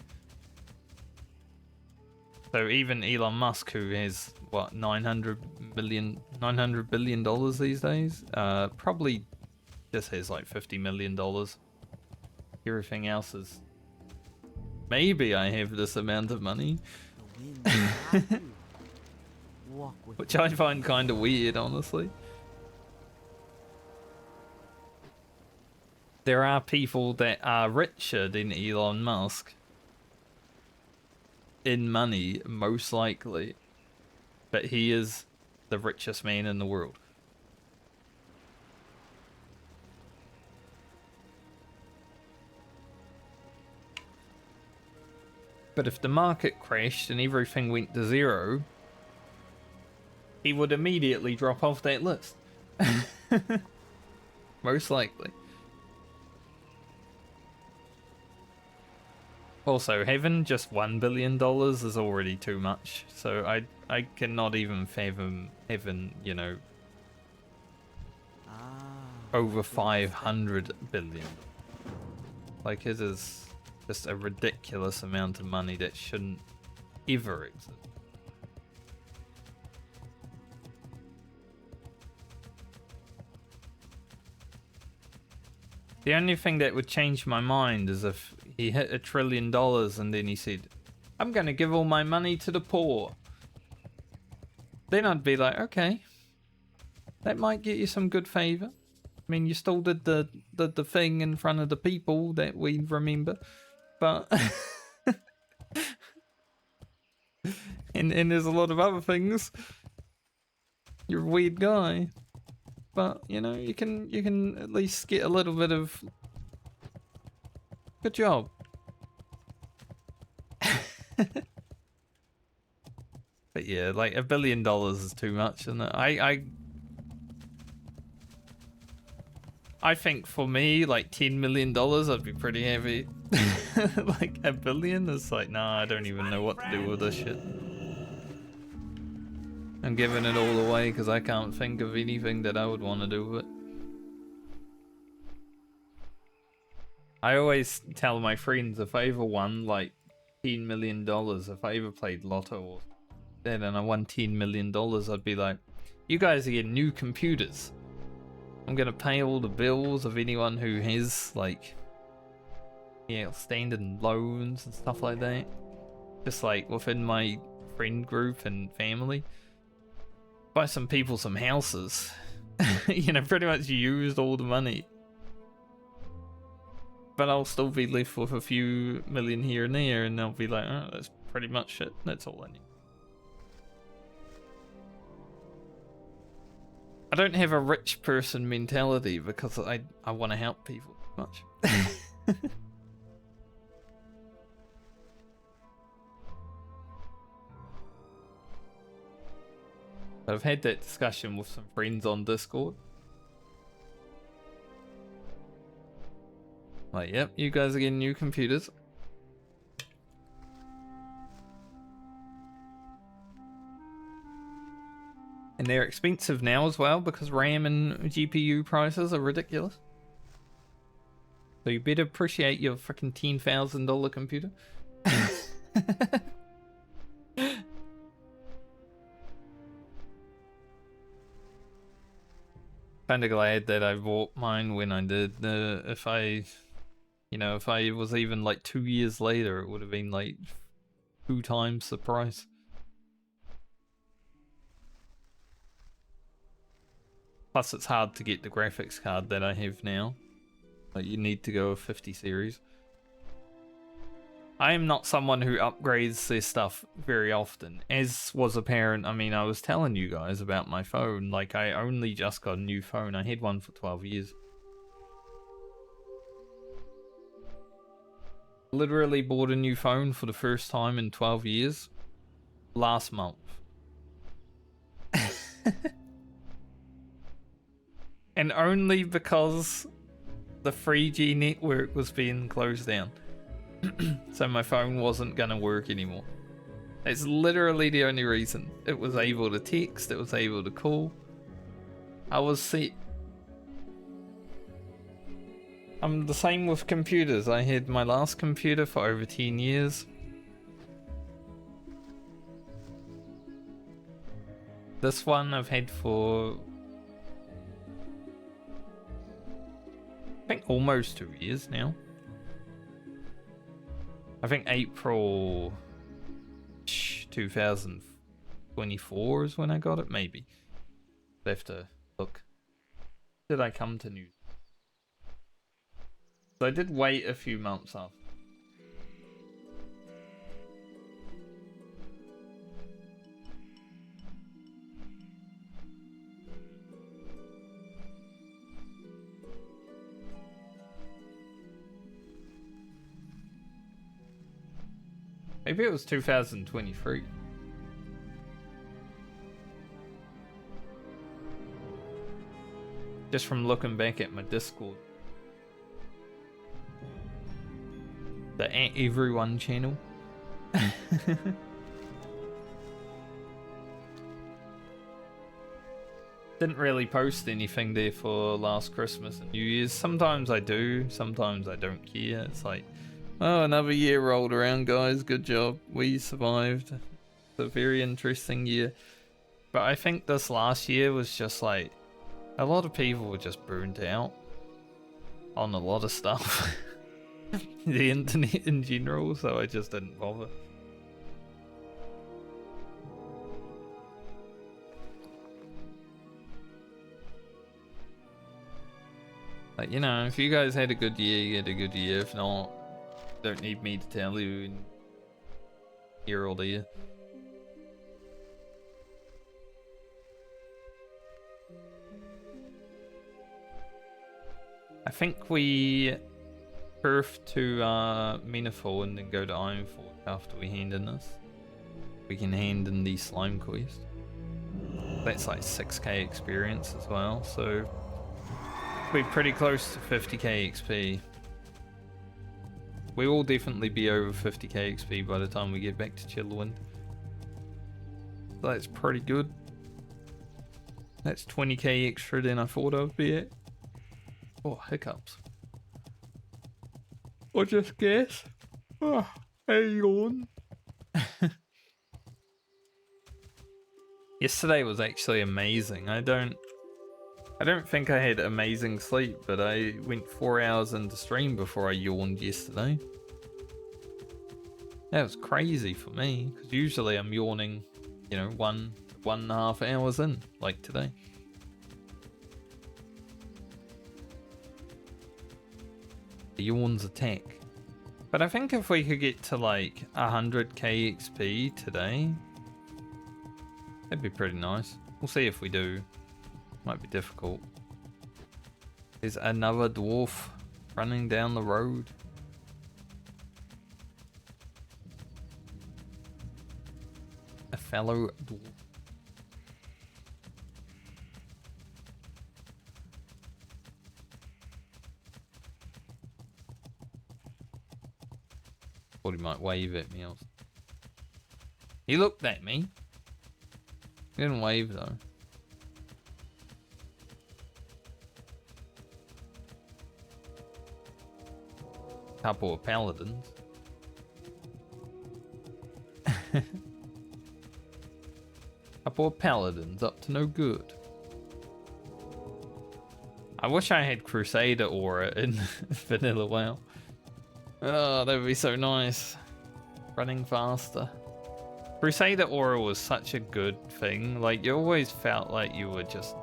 So even Elon Musk, who has what, $900 billion these days, probably just has like $50 million. Everything else is, maybe I have this amount of money. Which I find kind of weird, honestly. There are people that are richer than Elon Musk. In money, most likely. But he is the richest man in the world. But if the market crashed and everything went to zero, he would immediately drop off that list. Most likely. Also, having just $1 billion is already too much, so I cannot even fathom having, you know, over 500 billion. Like, it is just a ridiculous amount of money that shouldn't ever exist. The only thing that would change my mind is if he hit $1 trillion and then he said, I'm going to give all my money to the poor. Then I'd be like, okay, that might get you some good favor. I mean, you still did the thing in front of the people that we remember, but and there's a lot of other things. You're a weird guy, but you know, you can at least get a little bit of good job. But yeah, like $1 billion is too much, and I think for me, like $10 million, I'd be pretty happy. Like $1 billion is like, nah, I don't even know what to do with this shit. I'm giving it all away because I can't think of anything that I would want to do with it. I always tell my friends if I ever won like $10 million, if I ever played Lotto or that and I won $10 million, I'd be like, you guys are getting new computers. I'm gonna pay all the bills of anyone who has like outstanding loans and stuff like that. Just like within my friend group and family. Buy some people some houses. You know, pretty much used all the money. But I'll still be left with a few million here and there, and I'll be like, oh, that's pretty much it. That's all I need. I don't have a rich person mentality because I want to help people too much. I've had that discussion with some friends on Discord. Like, yep, you guys are getting new computers. And they're expensive now as well because RAM and GPU prices are ridiculous. So you better appreciate your freaking $10,000 computer. Kinda glad that I bought mine when I did. If I was even like 2 years later, it would have been like 2 times the price. Plus, it's hard to get the graphics card that I have now. Like, you need to go a 50 series. I am not someone who upgrades their stuff very often, as was apparent. I mean, I was telling you guys about my phone. Like, I only just got a new phone. I had one for 12 years. Literally bought a new phone for the first time in 12 years last month. And only because the 3G network was being closed down. So my phone wasn't gonna work anymore. It's literally the only reason. It was able to text, it was able to call. I was set. I'm the same with computers. I had my last computer for over 10 years. This one I've had for, I think, almost 2 years now. I think April 2024 is when I got it, maybe. I have to look. Did I come to news? So I did wait a few months after. Maybe it was 2023. Just from looking back at my Discord. The At Everyone channel. Didn't really post anything there for last Christmas and New Year's. Sometimes I do, sometimes I don't care. It's like, oh, another year rolled around, guys. Good job. We survived. It's a very interesting year. But I think this last year was just like, a lot of people were just burnt out on a lot of stuff. The internet in general, so I just didn't bother. Like, you know, if you guys had a good year, you had a good year. If not, don't need me to tell you in here or there. I think we perf to Menafall and then go to Ironforge after we hand in this. We can hand in the slime quest. That's like 6k experience as well, so we're pretty close to 50k XP. We will definitely be over 50k XP by the time we get back to Chillerwind. That's pretty good. That's 20k extra than I thought I'd be at. Oh, hiccups. Or just guess. Oh, I yawn. Yesterday was actually amazing. I don't think I had amazing sleep, but I went 4 hours into stream before I yawned yesterday. That was crazy for me, because usually I'm yawning, you know, 1.5 hours in, like today. The yawns attack. But I think if we could get to like 100k XP today, that'd be pretty nice. We'll see if we do. Might be difficult. There's another dwarf running down the road. A fellow dwarf. Thought he might wave at me. He looked at me. He didn't wave though. Couple of paladins. Couple of paladins up to no good. I wish I had Crusader aura in Vanilla WoW. Oh, that would be so nice. Running faster. Crusader aura was such a good thing. Like, you always felt like you were just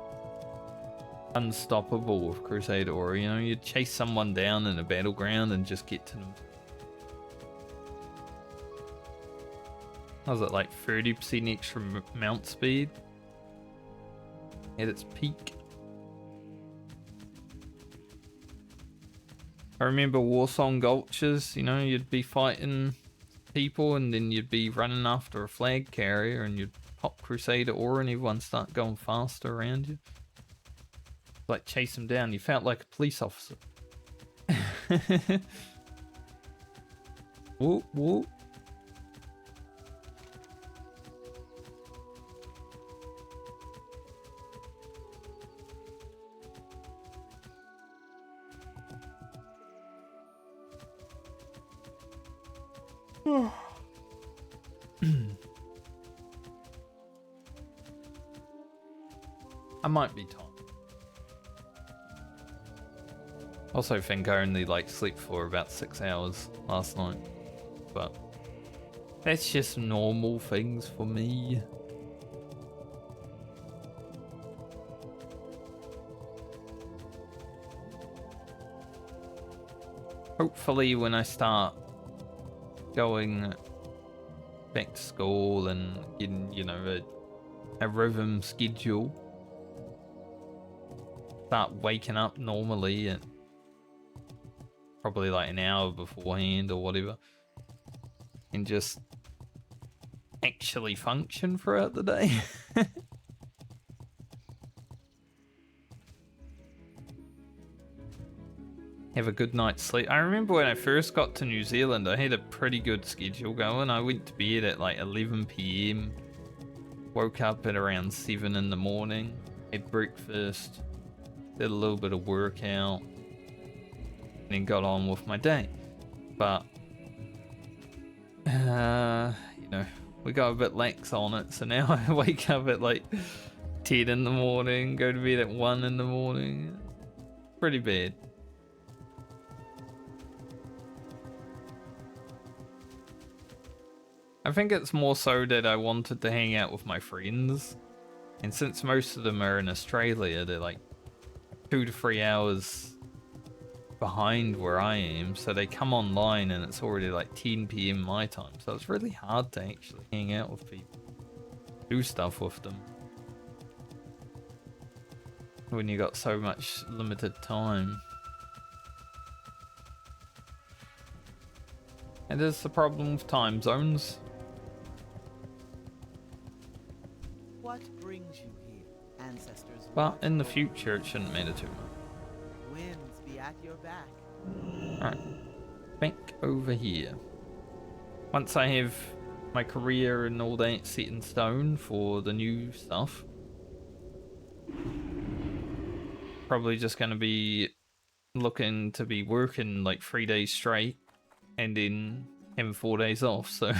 unstoppable with Crusader aura. You know, you'd chase someone down in a battleground and just get to them. Was it like 30% extra mount speed at its peak? I remember Warsong Gulches, you know, you'd be fighting people and then you'd be running after a flag carrier and you'd pop Crusader aura and everyone start going faster around you. Like chase them down, you felt like a police officer. Whoop, whoop. I might be tired. Also think I only like sleep for about 6 hours last night, but that's just normal things for me. Hopefully when I start going back to school and getting, you know, a rhythm schedule, start waking up normally and probably like an hour beforehand or whatever, and just actually function throughout the day. Have a good night's sleep. I remember when I first got to New Zealand, I had a pretty good schedule going. I went to bed at like 11 PM, woke up at around 7 in the morning, had breakfast, did a little bit of workout, and then got on with my day. But, you know, we got a bit lax on it, so now I wake up at like 10 in the morning, go to bed at 1 in the morning. Pretty bad. I think it's more so that I wanted to hang out with my friends, and since most of them are in Australia, they're like 2 to 3 hours behind where I am, so they come online and it's already like 10 PM my time, so it's really hard to actually hang out with people, do stuff with them when you got so much limited time. And there's the problem with time zones. What brings you here, ancestors? But in the future, it shouldn't matter too much. Winds be at your back. Alright, back over here. Once I have my career and all that set in stone for the new stuff, probably just going to be looking to be working like 3 days straight and then having 4 days off, so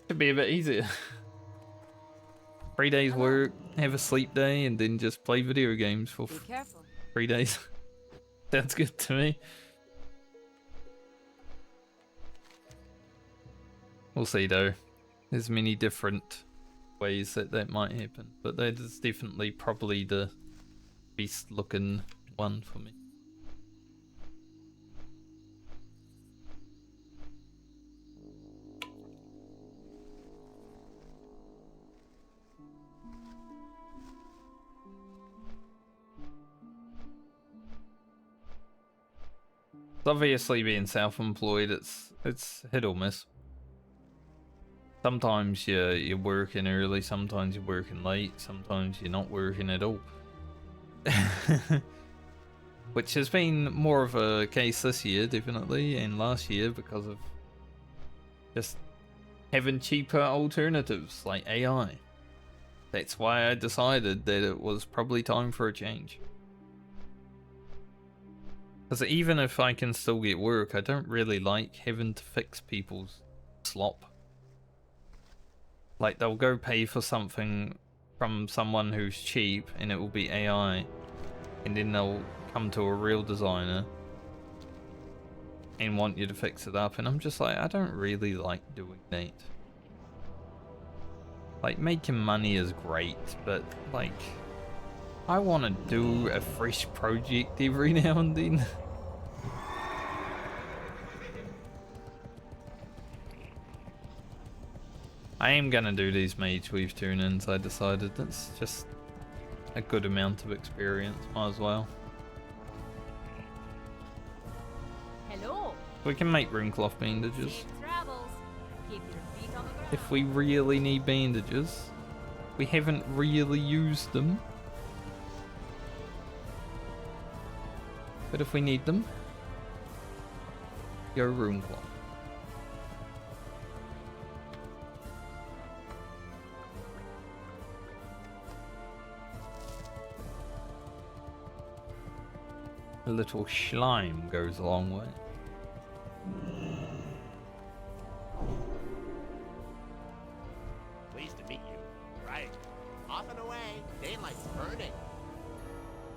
should be a bit easier. 3 days work, have a sleep day, and then just play video games for Be careful. 3 days. Sounds good to me. We'll see though. There's many different ways that that might happen, but that is definitely probably the best looking one for me. Obviously, being self-employed, it's hit or miss. Sometimes you're working early, sometimes you're working late, sometimes you're not working at all. Which has been more of a case this year, definitely, and last year because of just having cheaper alternatives like AI. That's why I decided that it was probably time for a change. Because even if I can still get work, I don't really like having to fix people's slop. Like, they'll go pay for something from someone who's cheap and it will be AI, and then they'll come to a real designer and want you to fix it up, and I'm just like, I don't really like doing that. Like, making money is great, but like, I want to do a fresh project every now and then. I am gonna do these Mage Weave tune-ins. I decided that's just a good amount of experience, might as well. Hello. We can make runecloth bandages Safe travels. Keep your feet on the ground. if we really need bandages. We haven't really used them, but if we need them, go runecloth. A little slime goes a long way. Pleased to meet you. Right. Off and away. Daylight's burning.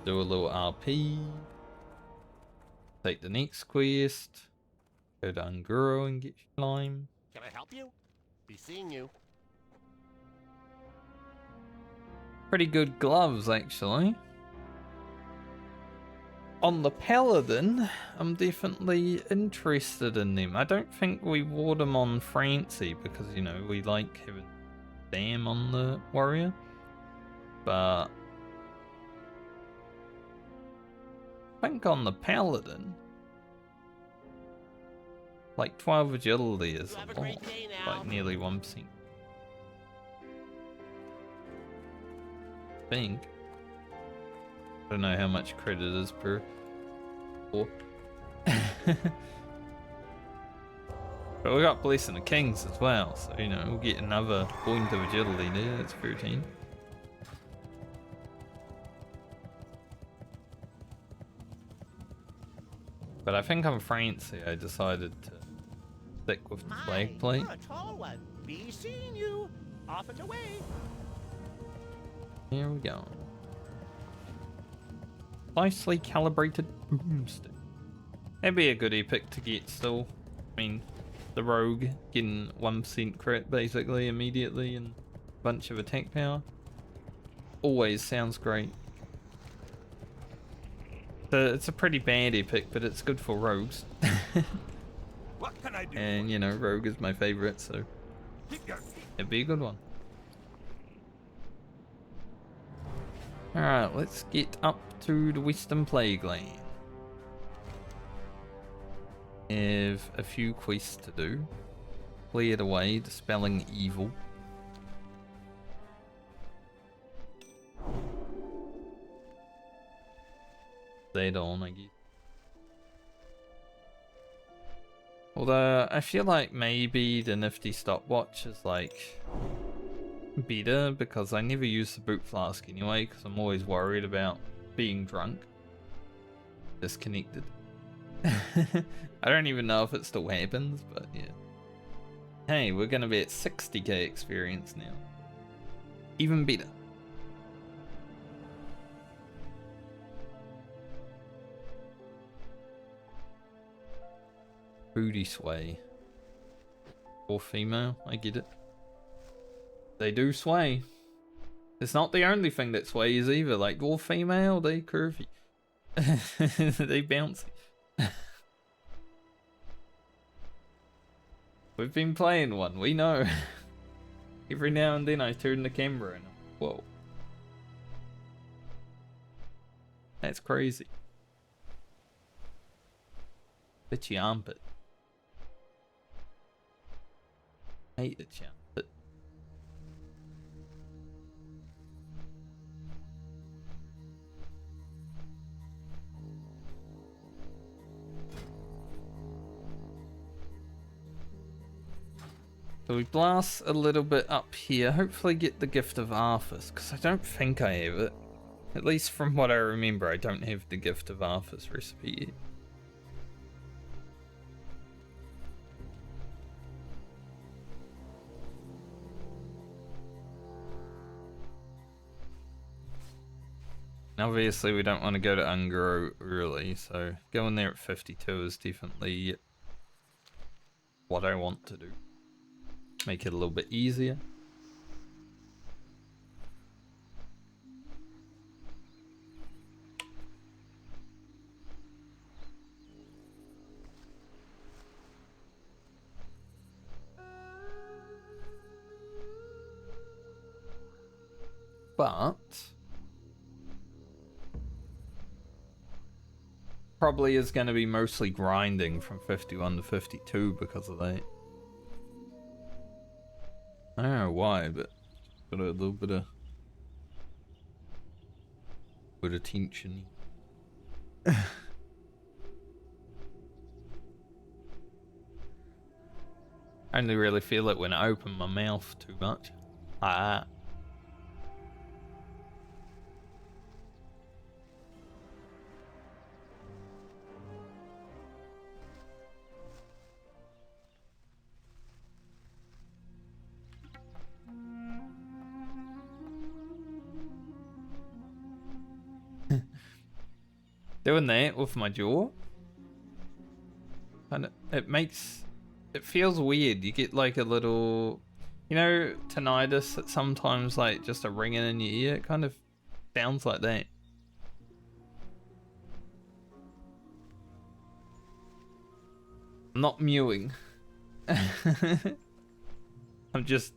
Do a little RP. Take the next quest. Go to Anguro and get slime. Can I help you? Be seeing you. Pretty good gloves, actually. On the Paladin, I'm definitely interested in them. I don't think we wore them on Francie because, you know, we like having Dam on the warrior. But I think on the Paladin, like 12 agility is You have a a lot, great day now. like nearly 1%. I think. I don't know how much credit is per. But we got Blessing the Kings as well, so you know we'll get another point of agility there. That's 13. But I think on Francie I decided to stick with the flag plate. You're a tall one. Be seeing you. Off and away. Here we go. Nicely calibrated boomstick. That'd be a good epic to get still. I mean, the rogue getting 1% crit basically immediately and a bunch of attack power. Always sounds great. So it's a pretty bad epic, but it's good for rogues. What can I do? And you know, rogue is my favorite, so it'd be a good one. Alright, let's get up to the Western Plague Land. Have a few quests to do. Cleared away, dispelling evil. That on, I guess. Although, I feel like maybe the nifty stopwatch is like better because I never use the boot flask anyway because I'm always worried about being drunk. Disconnected. I don't even know if it still happens, but yeah. Hey, we're gonna be at 60k experience now. Even better. Booty sway. Or female, I get it. They do sway. It's not the only thing that sways either. Like, all female, they curvy. They bouncy. We've been playing one, we know. Every now and then I turn the camera and whoa. That's crazy. Bitchy armpit. Hate the armpit. So we blast a little bit up here, hopefully get the Gift of Arthas, because I don't think I have it. At least from what I remember, I don't have the Gift of Arthas recipe yet. Obviously we don't want to go to Ungaro early, so going there at 52 is definitely what I want to do. Make it a little bit easier. But probably is going to be mostly grinding from 51 to 52 because of that. I don't know why, but got a little bit of tension. I only really feel it when I open my mouth too much. Ah. Doing that with my jaw, and it feels weird. You get like a little, you know, tinnitus that sometimes like just a ringing in your ear. It kind of sounds like that. I'm not mewing. I'm just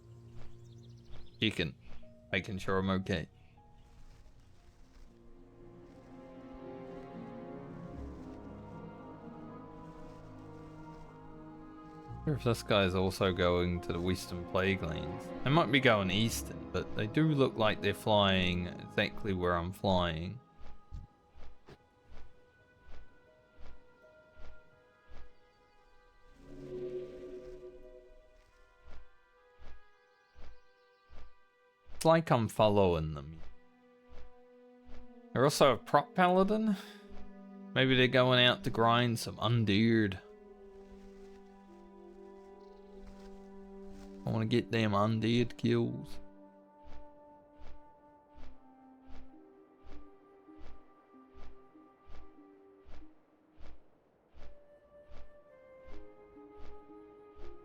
checking, making sure I'm okay. I wonder if this guy is also going to the Western Plague Lands. They might be going eastern, but they do look like they're flying exactly where I'm flying. It's like I'm following them. They're also a prop paladin. Maybe they're going out to grind some undead. I want to get them undead kills.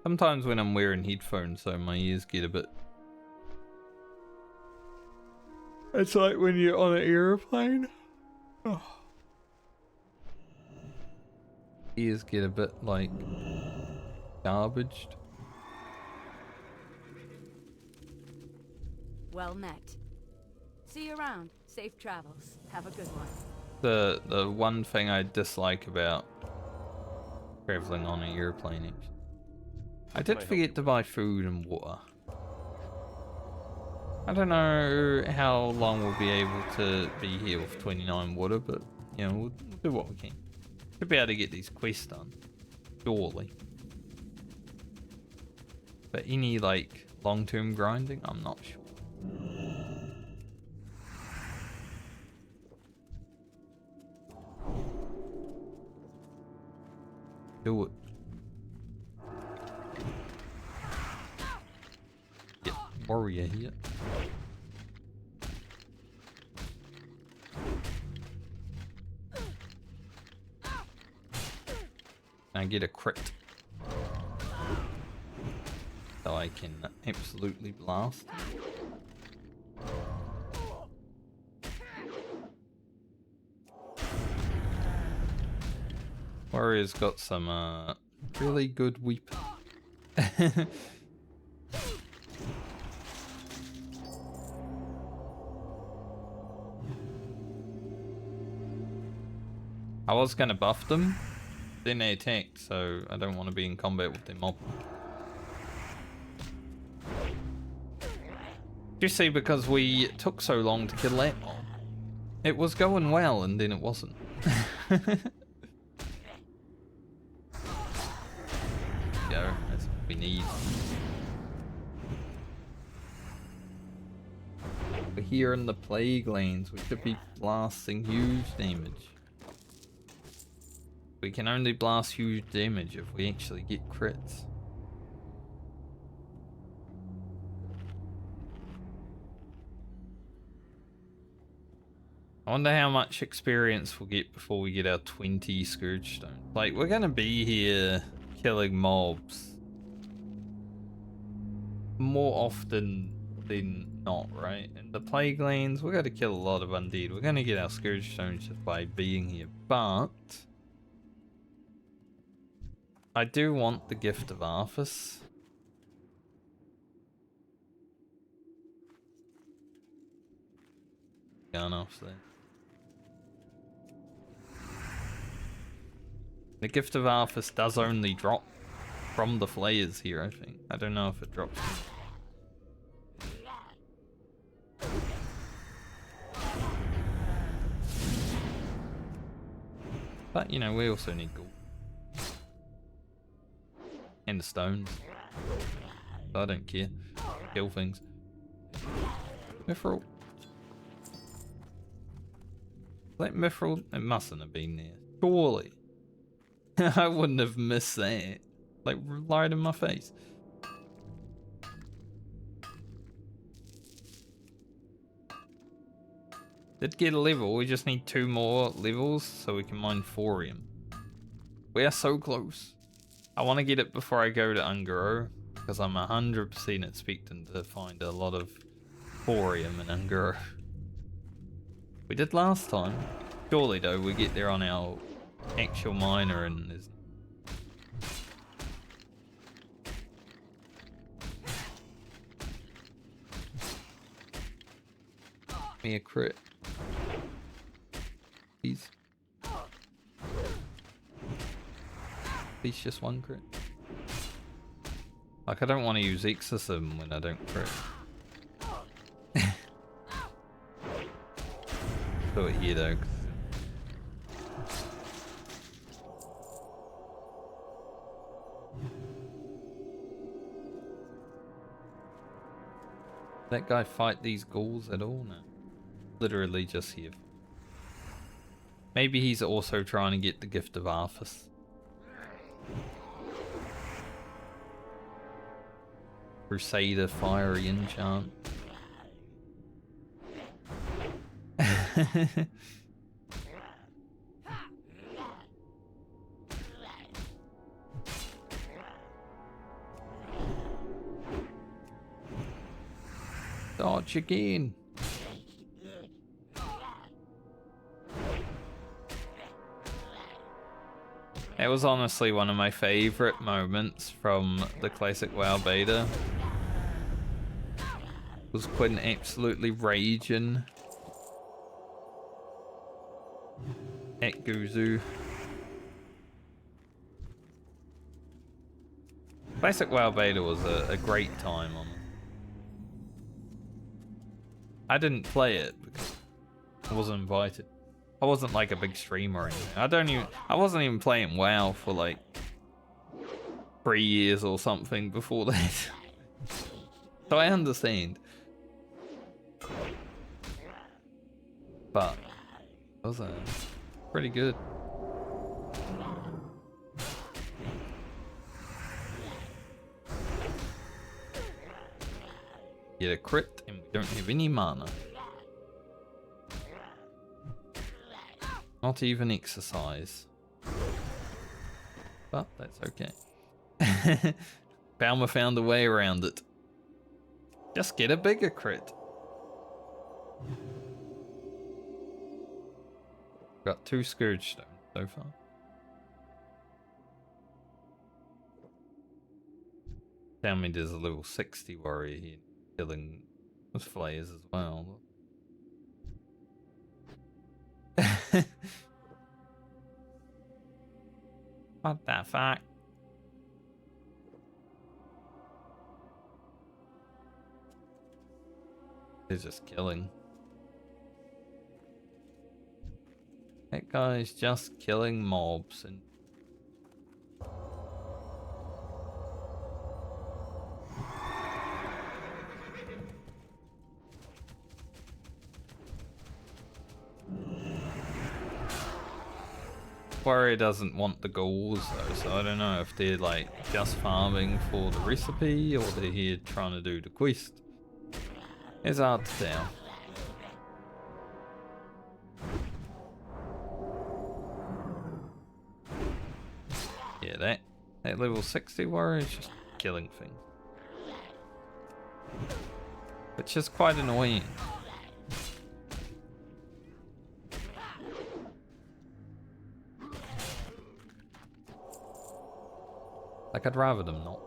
Sometimes when I'm wearing headphones, so my ears get a bit... It's like when you're on an airplane. Oh. Ears get a bit like garbaged. Well met. See you around. Safe travels. Have a good one. The one thing I dislike about traveling on an airplane is I did forget to buy food and water. I don't know how long we'll be able to be here with 29 water, but you know, we'll do what we can. Should be able to get these quests done, surely. But any like long-term grinding, I'm not sure. Do it. Get warrior here. I get a crit. So I can absolutely blast. Warrior's got some really good weapons. I was gonna buff them, then they attacked, so I don't want to be in combat with them mob. You see, because we took so long to kill that mob, it was going well and then it wasn't. Go, that's what we need. We're here in the plague lanes, we should be blasting huge damage. We can only blast huge damage if we actually get crits. I wonder how much experience we'll get before we get our 20 Scourge Stones. Like, we're gonna be here killing mobs more often than not, right? In the Plague Lanes, we're gonna kill a lot of undead. We're gonna get our Scourge Stones just by being here, but I do want the Gift of Arthas. Going off there. The Gift of Arthas does only drop from the flayers here, I think. I don't know if it drops. But, you know, we also need gold. And the stones. I don't care. Kill things. Mithril. That Mithril, it mustn't have been there. Surely. I wouldn't have missed that. Like, right in my face. Did get a level, we just need 2 more levels so we can mine thorium. We are so close. I want to get it before I go to Ungaro, because I'm 100% expecting to find a lot of thorium in Ungaro. We did last time. Surely though, we get there on our actual miner and there's... me a crit. Please. Please, just 1 crit. Like, I don't want to use Exorcism when I don't crit. Do it here though. That guy fight these ghouls at all? No. Literally just here. Maybe he's also trying to get the Gift of Arthas. Crusader fiery enchant. Dodge again. It was honestly one of my favorite moments from the classic WoW beta. Was Quinn absolutely raging at Guzu. Classic WoW beta was a great time on it. I didn't play it because I wasn't invited. I wasn't like a big streamer or anything. I wasn't even playing WoW for like 3 years or something before that. So I understand. but it was pretty good. Get a crit and we don't have any mana. Not even exercise. But that's okay. Palmer found a way around it. Just get a bigger crit. Got 2 Scourge Stones so far. Tell me there's a level 60 warrior here killing with flayers as well. What the fuck? They're just killing. That guy's just killing mobs and Warrior doesn't want the goals though, so I don't know if they're like just farming for the recipe or they're here trying to do the quest. It's hard to tell. Yeah, that level 60 warrior is just killing things. Which is quite annoying. Like, I'd rather them not.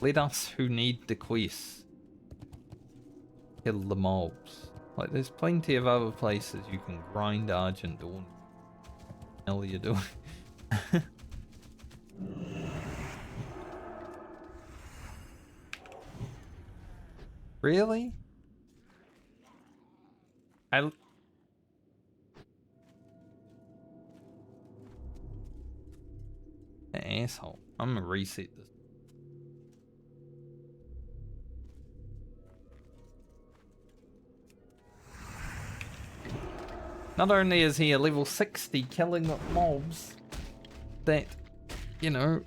Let us who need the quest kill the mobs. Like, there's plenty of other places you can grind Argent Dawn. What the hell are you doing? Really? Asshole. I'm gonna reset this. Not only is he a level 60 killing mobs that, you know,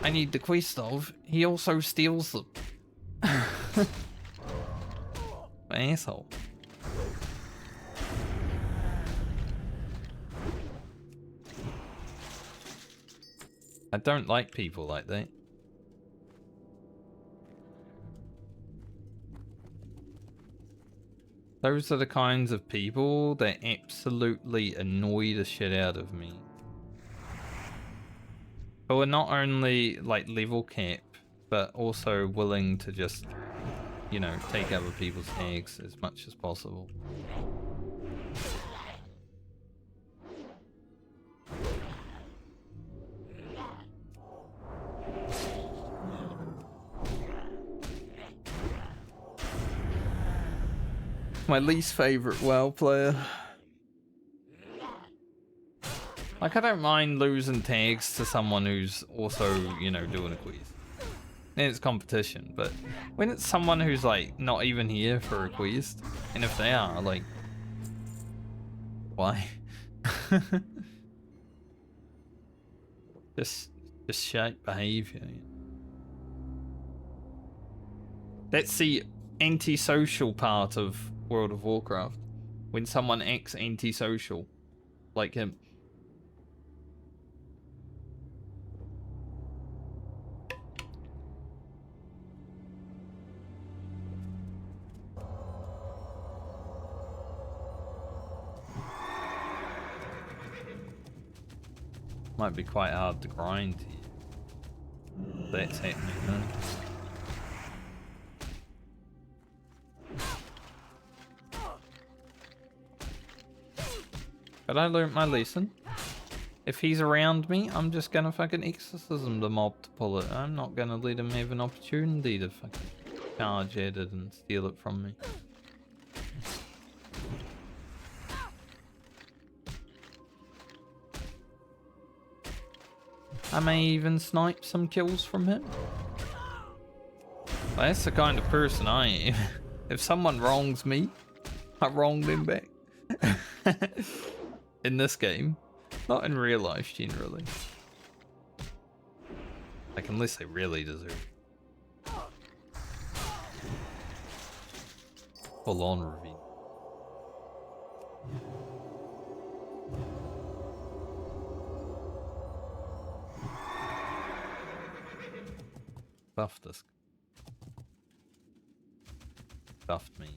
I need the quest of, he also steals them. Asshole. I don't like people like that. Those are the kinds of people that absolutely annoy the shit out of me. Who are not only like level cap, but also willing to just, you know, take other people's eggs as much as possible. My least favorite WoW player. Like, I don't mind losing tags to someone who's also, you know, doing a quiz. And it's competition, but when it's someone who's like not even here for a quiz, and if they are, like, why? just shite behavior. That's the antisocial part of World of Warcraft. When someone acts antisocial, like him. Might be quite hard to grind here. That's happening, huh? But I learnt my lesson. If he's around me, I'm just gonna fucking exorcism the mob to pull it. I'm not gonna let him have an opportunity to fucking charge at it and steal it from me. I may even snipe some kills from him. That's the kind of person I am. If someone wrongs me, I wrong them back. In this game. Not in real life, generally. Like, unless they really deserve it. Full on revenge. Buff this. Buffed me.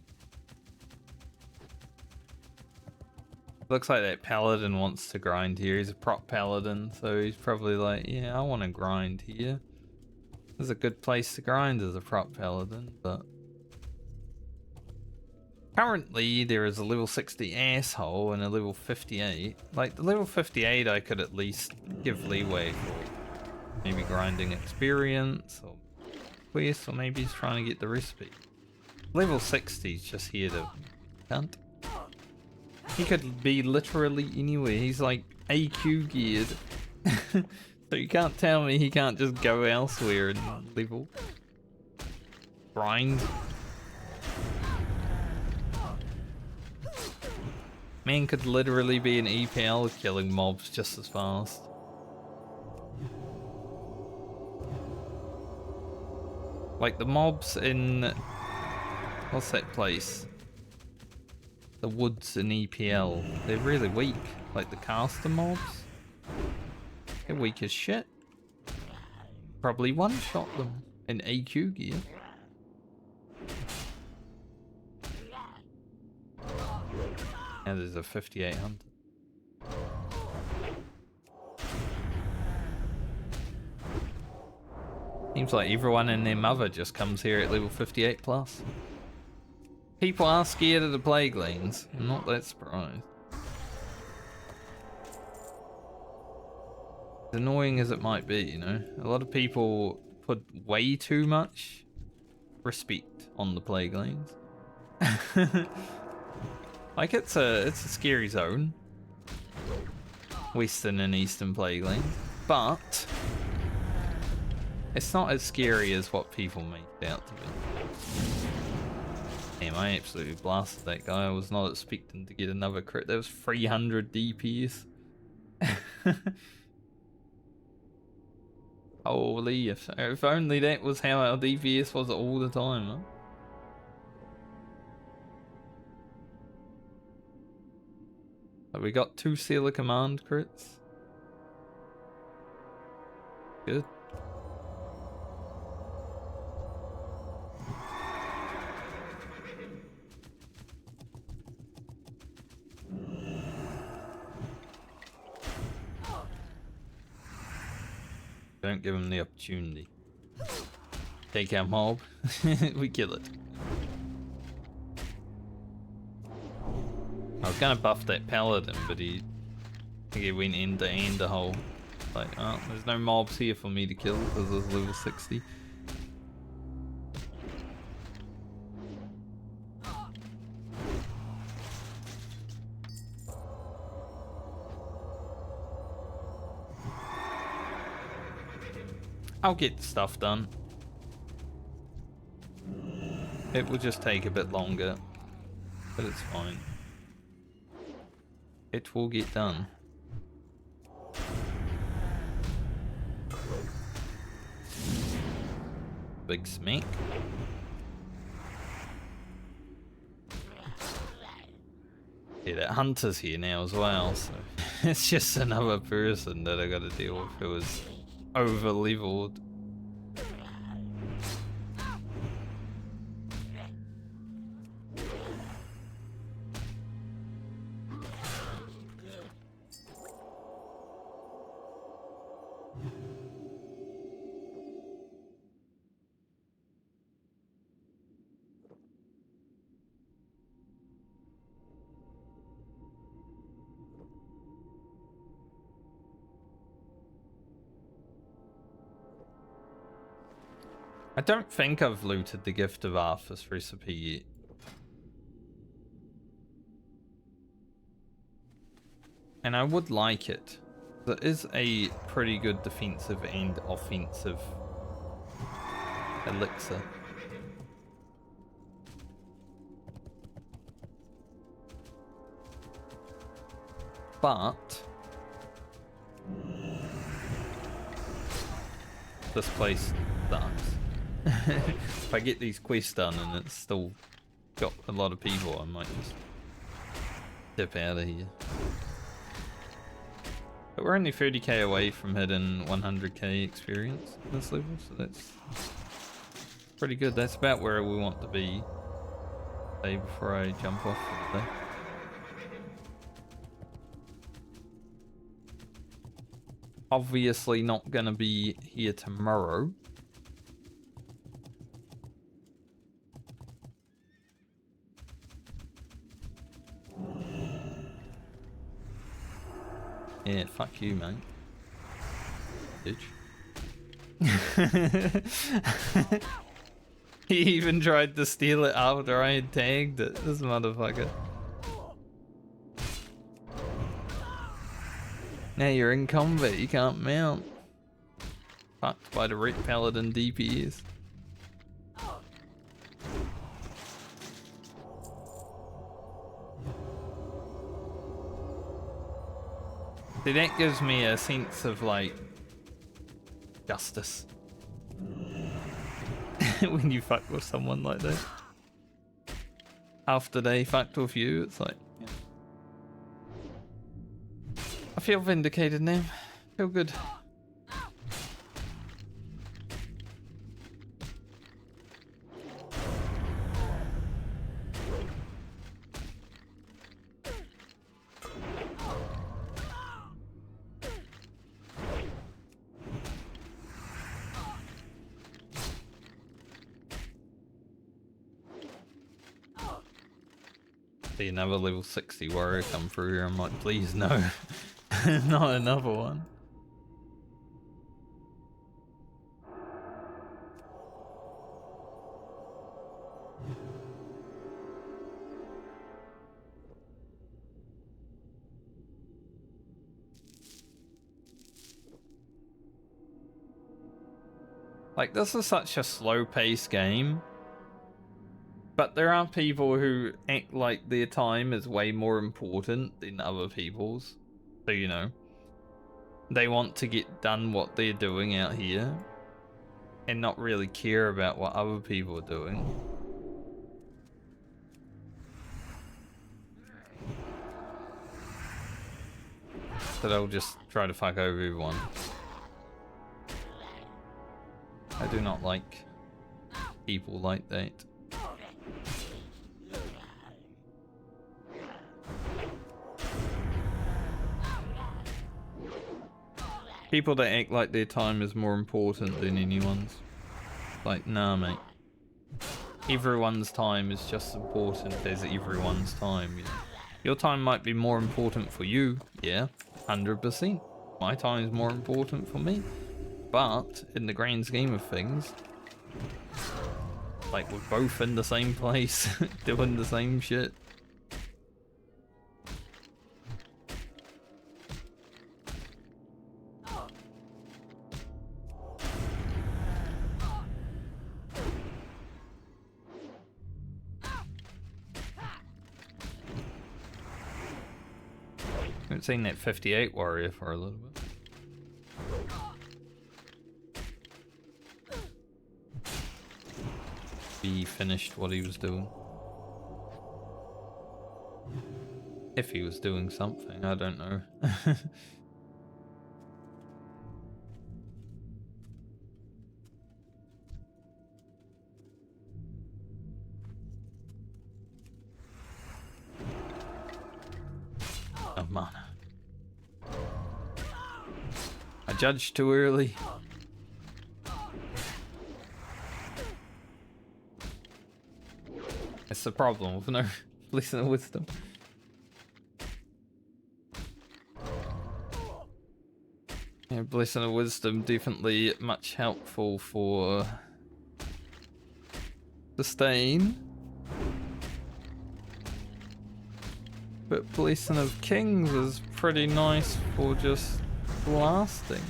Looks like that Paladin wants to grind here. He's a prop Paladin, so he's probably like, yeah, I want to grind here. This is a good place to grind as a prop Paladin, but... Currently, there is a level 60 asshole and a level 58. Like, the level 58 I could at least give leeway for. Maybe grinding experience, or quest, or maybe he's trying to get the recipe. Level 60 is just here to cunt. He could be literally anywhere. He's like AQ geared. So you can't tell me he can't just go elsewhere and level. Grind. Man could literally be an EPL killing mobs just as fast. Like the mobs in... What's that place? The woods in EPL. They're really weak. Like the caster mobs. They're weak as shit. Probably one-shot them in AQ gear. And there's a 5800. Seems like everyone and their mother just comes here at level 58 plus. People are scared of the plague lanes. I'm not that surprised. As annoying as it might be, you know, a lot of people put way too much respect on the plague lanes. Like it's a scary zone. Western and Eastern plague lanes, but it's not as scary as what people make it out to be. Damn, I absolutely blasted that guy. I was not expecting to get another crit. That was 300 DPS. Holy, if only that was how our DPS was all the time, huh? But we got 2 Sealer Command crits. Good. Don't give him the opportunity. Take our mob, we kill it. I was gonna buff that Paladin, but I think he went end to end the hole. Like, oh, there's no mobs here for me to kill because it's level 60. I'll get stuff done. It will just take a bit longer, but it's fine. It will get done. Big smack. Yeah, that hunter's here now as well, so it's just another person that I gotta deal with who is over leveled. I don't think I've looted the Gift of Arthas recipe yet. And I would like it. It is a pretty good defensive and offensive elixir. But this place sucks. If I get these quests done and it's still got a lot of people, I might just dip out of here. But we're only 30k away from hitting 100k experience in this level, so that's pretty good. That's about where we want to be today before I jump off for the day. Obviously not gonna be here tomorrow. Yeah, fuck you, mate. Bitch. He even tried to steal it after I had tagged it, this motherfucker. Now you're in combat, you can't mount. Fucked by the Red Paladin DPS. See, that gives me a sense of, like, justice. When you fuck with someone like that. After they fucked with you, it's like... Yeah. I feel vindicated now. Feel good. See another level 60 warrior come through here. I'm like, please no. Not another one. Like, this is such a slow-paced game. But there are people who act like their time is way more important than other people's. So, you know, they want to get done what they're doing out here and not really care about what other people are doing. So they'll just try to fuck over everyone. I do not like people like that. People that act like their time is more important than anyone's. Like, nah, mate. Everyone's time is just as important as everyone's time. You know? Your time might be more important for you, yeah, 100%. My time is more important for me. But, in the grand scheme of things, like, we're both in the same place, doing the same shit. I haven't seen that 58 warrior for a little bit. He finished what he was doing. If he was doing something, I don't know. Oh, mana. I judged too early. That's the problem with no blessing of wisdom. Yeah, blessing of wisdom definitely much helpful for sustain. But blessing of kings is pretty nice for just blasting.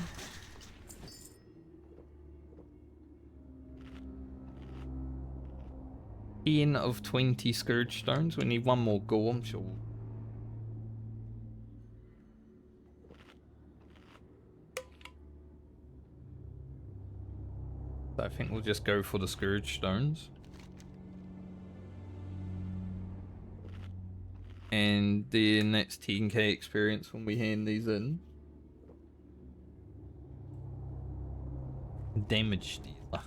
N of 20 Scourge Stones. We need one more Gorm, sure. I think we'll just go for the Scourge Stones. And then that's 10k experience when we hand these in. Damage dealer.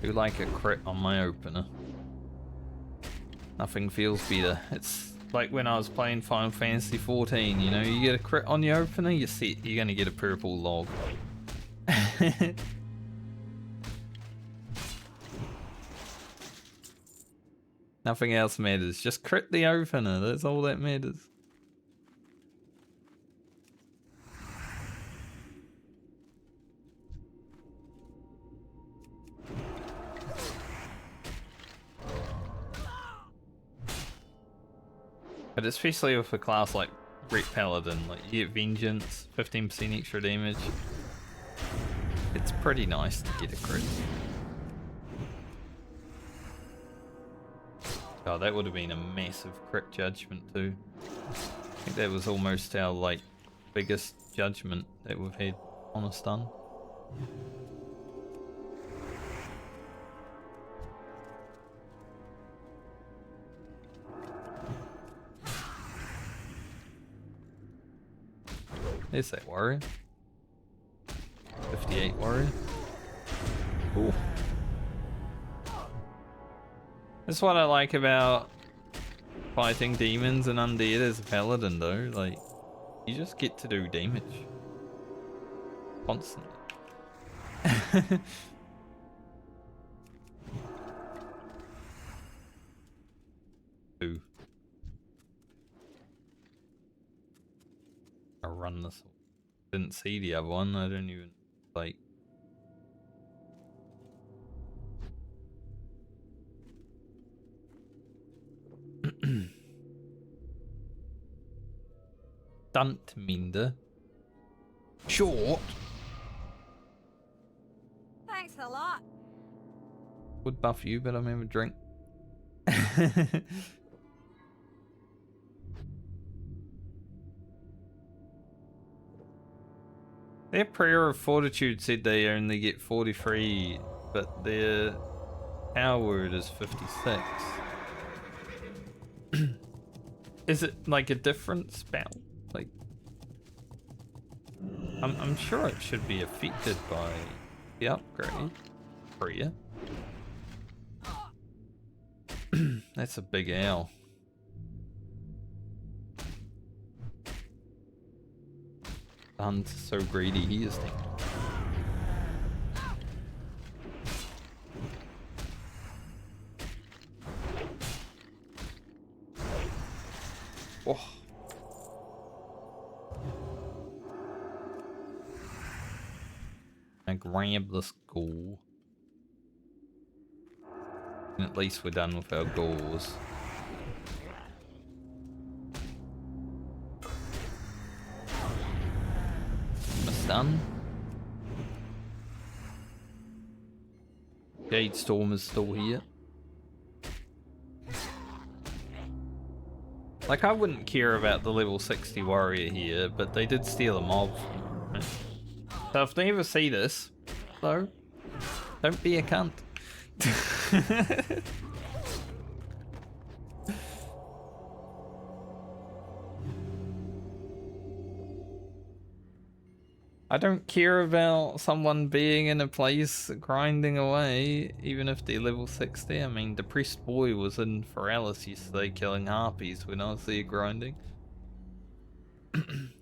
Do like a crit on my opener. Nothing feels better. It's like when I was playing Final Fantasy 14, you know, you get a crit on your opener, you're set, you're gonna get a purple log. Nothing else matters. Just crit the opener. That's all that matters. But especially with a class like Paladin, like you get Vengeance, 15% extra damage. It's pretty nice to get a crit. Oh, that would have been a massive crit judgment too. I think that was almost our like biggest judgment that we've had on a stun. There's that warrior. 58 warrior. Ooh. That's what I like about fighting demons and undead as a paladin though, like, you just get to do damage. Constantly. Ooh. I run this. Didn't see the other one, I don't even, like... Stuntminder. Short. Thanks a lot. Would buff you, but I'm having a drink. Their Prayer of Fortitude said they only get 43, but their power word is 56. Is it like a different spell? Like, I'm sure it should be affected by the upgrade. Prayer. That's a big owl. The hunt's so greedy, he is taking. Oh. I grab this goal. And at least we're done with our goals. Done. Jade Storm is still here. Like, I wouldn't care about the level 60 warrior here, but they did steal a mob. So if they ever see this, though, don't be a cunt. I don't care about someone being in a place grinding away, even if they're level 60. I mean, Depressed Boy was in Feralis yesterday killing harpies when I was there grinding.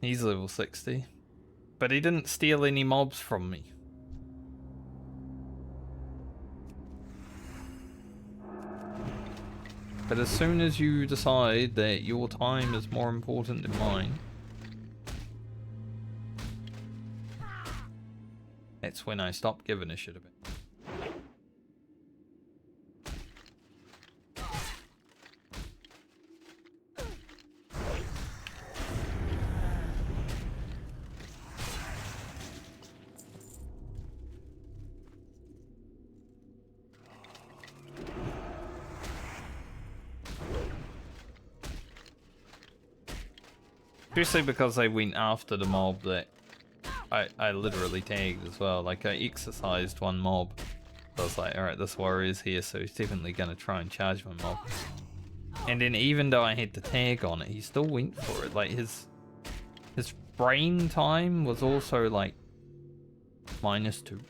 He's level 60. But he didn't steal any mobs from me. But as soon as you decide that your time is more important than mine, that's when I stop giving a shit about it. Especially because they went after the mob that I literally tagged as well. Like, I exercised one mob. So I was like, alright, this warrior's here, so he's definitely going to try and charge my mob. And then even though I had to tag on it, he still went for it. Like, his brain time was also, like, -2.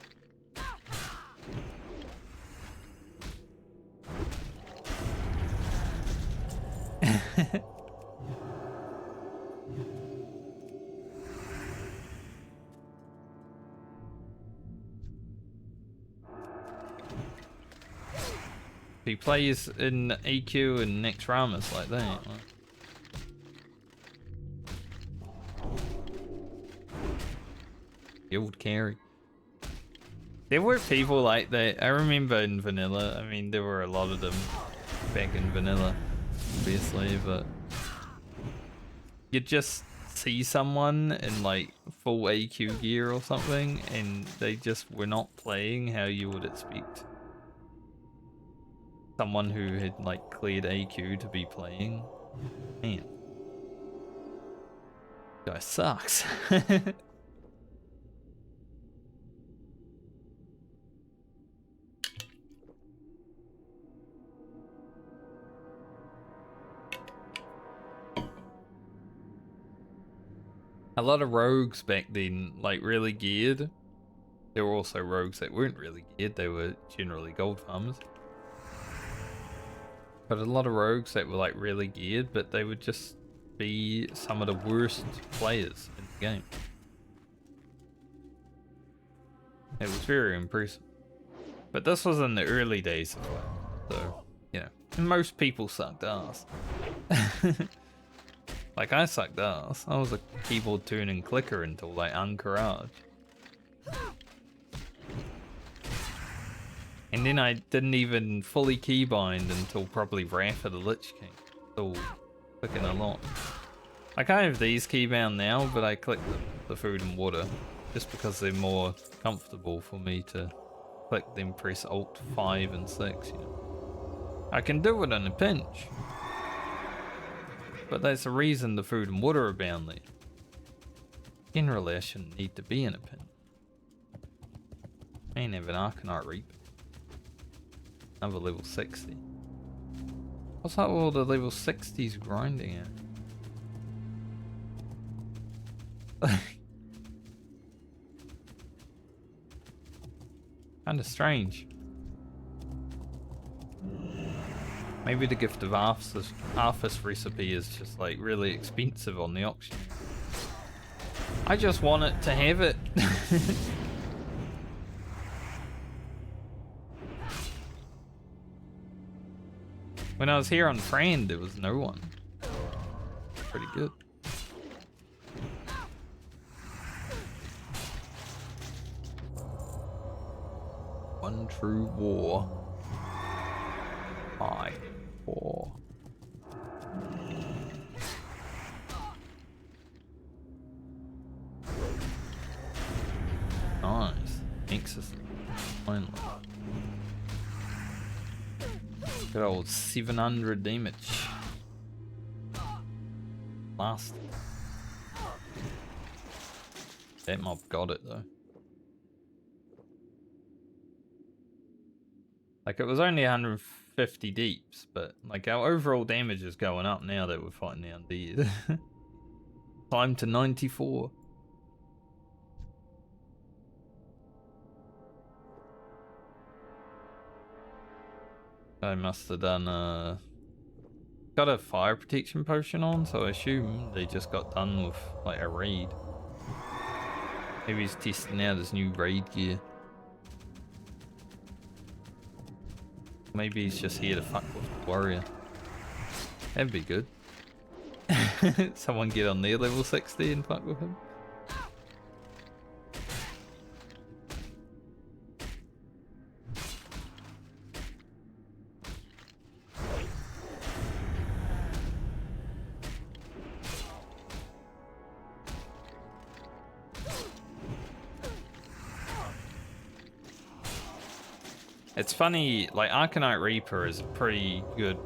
He plays in AQ and next Ramas like that. Guild carry. There were people like that. I remember in vanilla. I mean, there were a lot of them back in vanilla, obviously, but you'd just see someone in like full AQ gear or something, and they just were not playing how you would expect someone who had like cleared AQ to be playing. Man, guy sucks. A lot of rogues back then, like really geared. There were also rogues that weren't really geared, they were generally gold farmers. But a lot of rogues that were like really geared, but they would just be some of the worst players in the game. It was very impressive. But this was in the early days of WoW, so, you know, most people sucked ass. Like, I sucked ass. I was a keyboard turning clicker until like Anchorage. And then I didn't even fully keybind until probably Wrath of the Lich King. Still clicking a lot. Like, I have these keybound now, but I click the food and water just because they're more comfortable for me to click then press Alt 5 and 6, you know. I can do it in a pinch. But that's the reason the food and water are bound there. Generally, I shouldn't need to be in a pinch. I ain't have an Arcanite Reap. Another level 60. What's that all the level 60s grinding at? Kinda strange. Maybe the Gift of Arthas recipe is just like really expensive on the auction. I just want it to have it. When I was here on Fran, there was no one. Pretty good. One true war. I war. Nice. Nexus. Finally. Good old 700 damage. Last. That mob got it though. Like, it was only 150 deeps, but like our overall damage is going up now that we're fighting the undead. Climb to 94. I must have done got a fire protection potion on, so I assume they just got done with like a raid. Maybe he's testing out his new raid gear. Maybe he's just here to fuck with the warrior. That'd be good. Someone get on their level 60 and fuck with him. It's funny, like Arcanite Reaper is a pretty good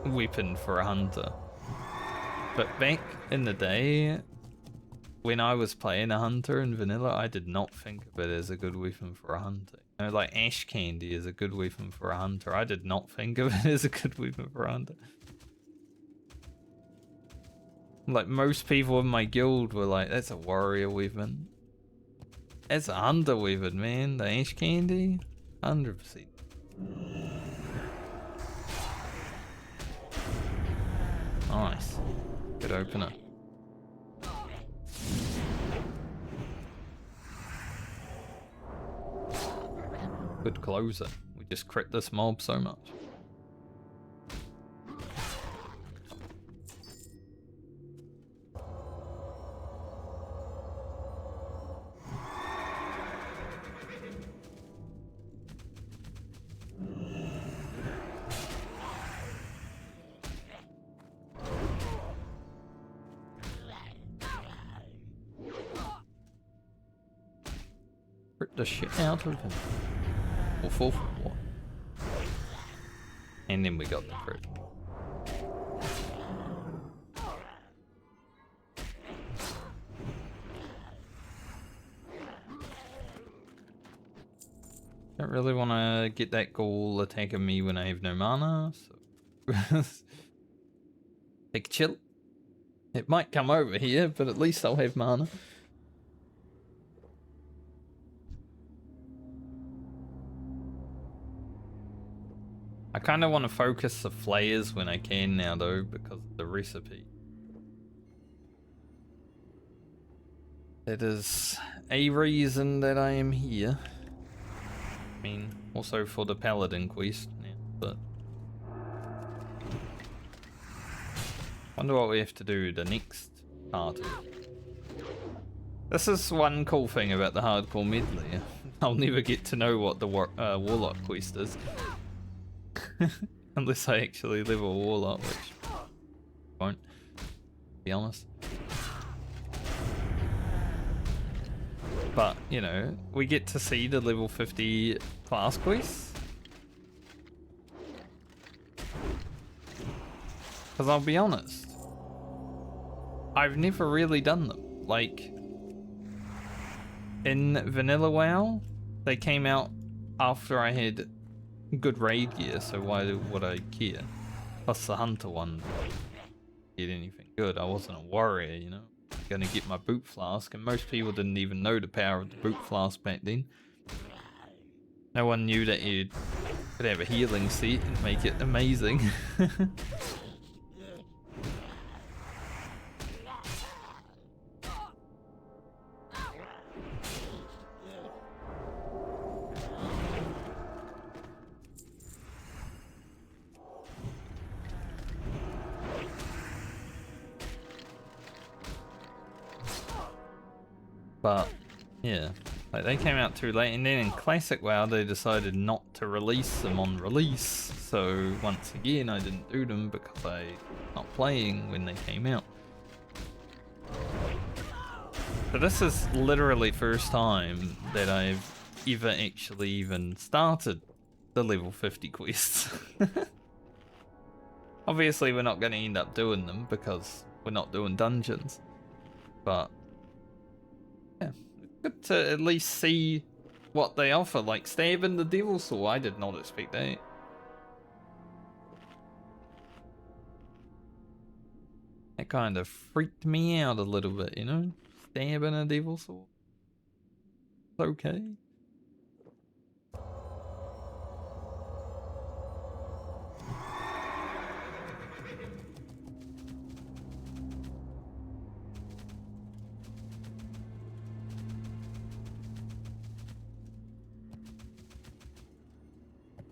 weapon for a hunter. but back in the day, when I was playing a hunter in vanilla, I did not think of it as a good weapon for a hunter. You know, like ash candy is a good weapon for a hunter. I did not think of it as a good weapon for a hunter. Like most people in my guild were like, that's a warrior weapon. That's a hunter weapon, man. The ash candy, 100%. Nice. Good opener. Good closer. We just crit this mob so much. Crit the shit out of him. Or 4 for 1. And then we got the crit. Don't really want to get that ghoul attacking me when I have no mana, so take a chill. It might come over here, but at least I'll have mana. I kind of want to focus the flayers when I can now though, because of the recipe. That is a reason that I am here. I mean, also for the Paladin quest, yeah, but... Wonder what we have to do the next part. This is one cool thing about the hardcore medley. I'll never get to know what the Warlock quest is. Unless I actually level Warlock, which I won't, to be honest. But, you know, we get to see the level 50 class quests. Because I'll be honest, I've never really done them. Like, in Vanilla WoW, they came out after I had good raid gear, so why would I care? Plus the hunter one didn't get anything good. I wasn't a warrior, you know. Gonna get my boot flask, and most people didn't even know the power of the boot flask back then. No one knew that you could have a healing set and make it amazing. But yeah, like they came out too late, and then in Classic WoW they decided not to release them on release. So once again, I didn't do them because I was not playing when they came out. So this is literally first time that I've ever actually even started the level 50 quests. Obviously we're not going to end up doing them because we're not doing dungeons, but yeah, good to at least see what they offer, like stabbing the Devil Saw. I did not expect that. That kind of freaked me out a little bit, you know? Stabbing a Devil Saw. It's okay.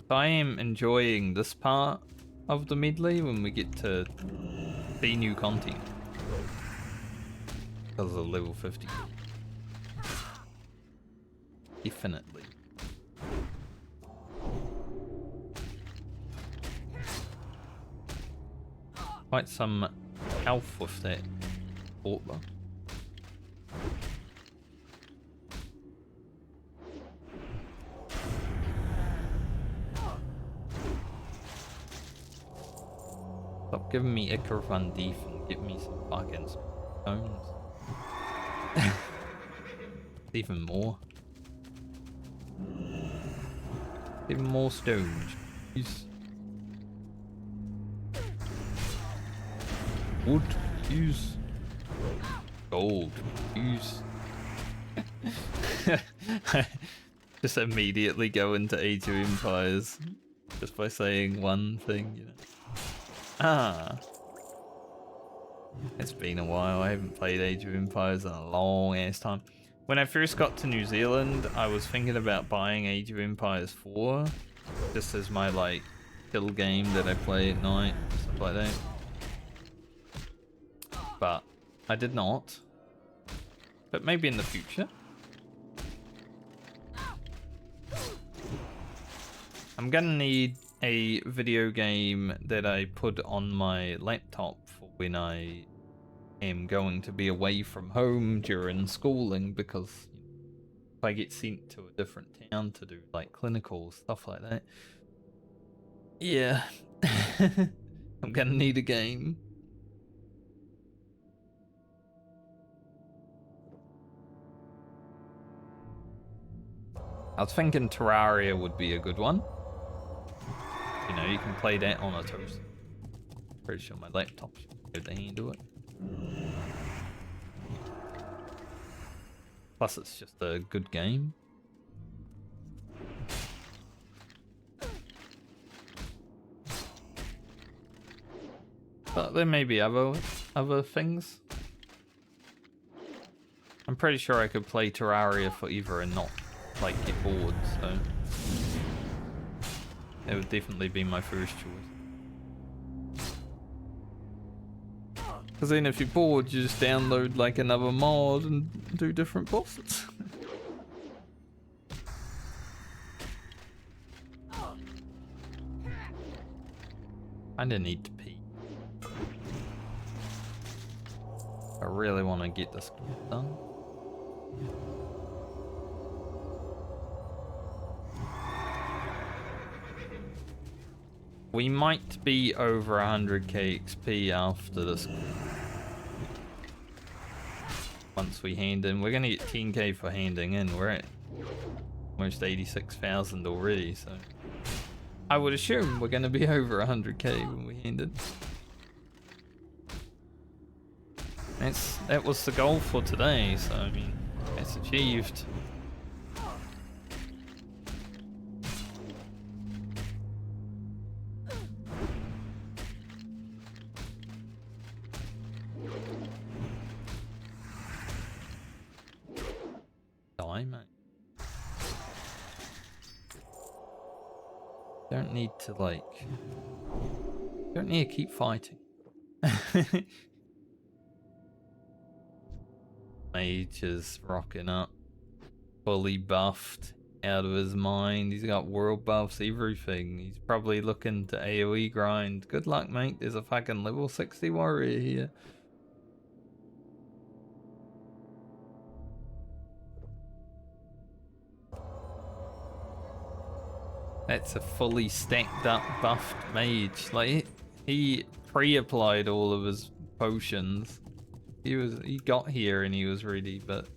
I am enjoying this part of the medley when we get to see new content because of level 50. Definitely. Quite some health with that Portler. Stop giving me Icar Van Dief and get me some fucking stones. Even more. Even more stones. Use wood. Use gold. Use. Just immediately go into Age of Empires just by saying one thing, you know. Ah. It's been a while. I haven't played Age of Empires in a long ass time. When I first got to New Zealand, I was thinking about buying Age of Empires 4 just as my like kill game that I play at night, stuff like that. But I did not. But maybe in the future. I'm gonna need a video game that I put on my laptop for when I am going to be away from home during schooling, because if I get sent to a different town to do like clinicals, stuff like that, yeah, I'm gonna need a game. I was thinking Terraria would be a good one. You know, you can play that on a toast. Pretty sure my laptop should be able to handle it. Plus, it's just a good game. But there may be other things. I'm pretty sure I could play Terraria forever and not like get bored, so it would definitely be my first choice. Because then if you're bored, you just download like another mod and do different bosses. I didn't need to pee. I really want to get this done. We might be over 100k XP after this. Once we hand in, we're gonna get 10k for handing in. We're at almost 86,000 already, so I would assume we're gonna be over 100k when we hand in. That was the goal for today, so I mean, it's achieved. Don't need to like... Don't need to keep fighting. Mage is rocking up. Fully buffed. Out of his mind. He's got world buffs, everything. He's probably looking to AoE grind. Good luck, mate. There's a fucking level 60 warrior here. That's a fully stacked up buffed mage. Like he pre-applied all of his potions. He got here and he was ready, but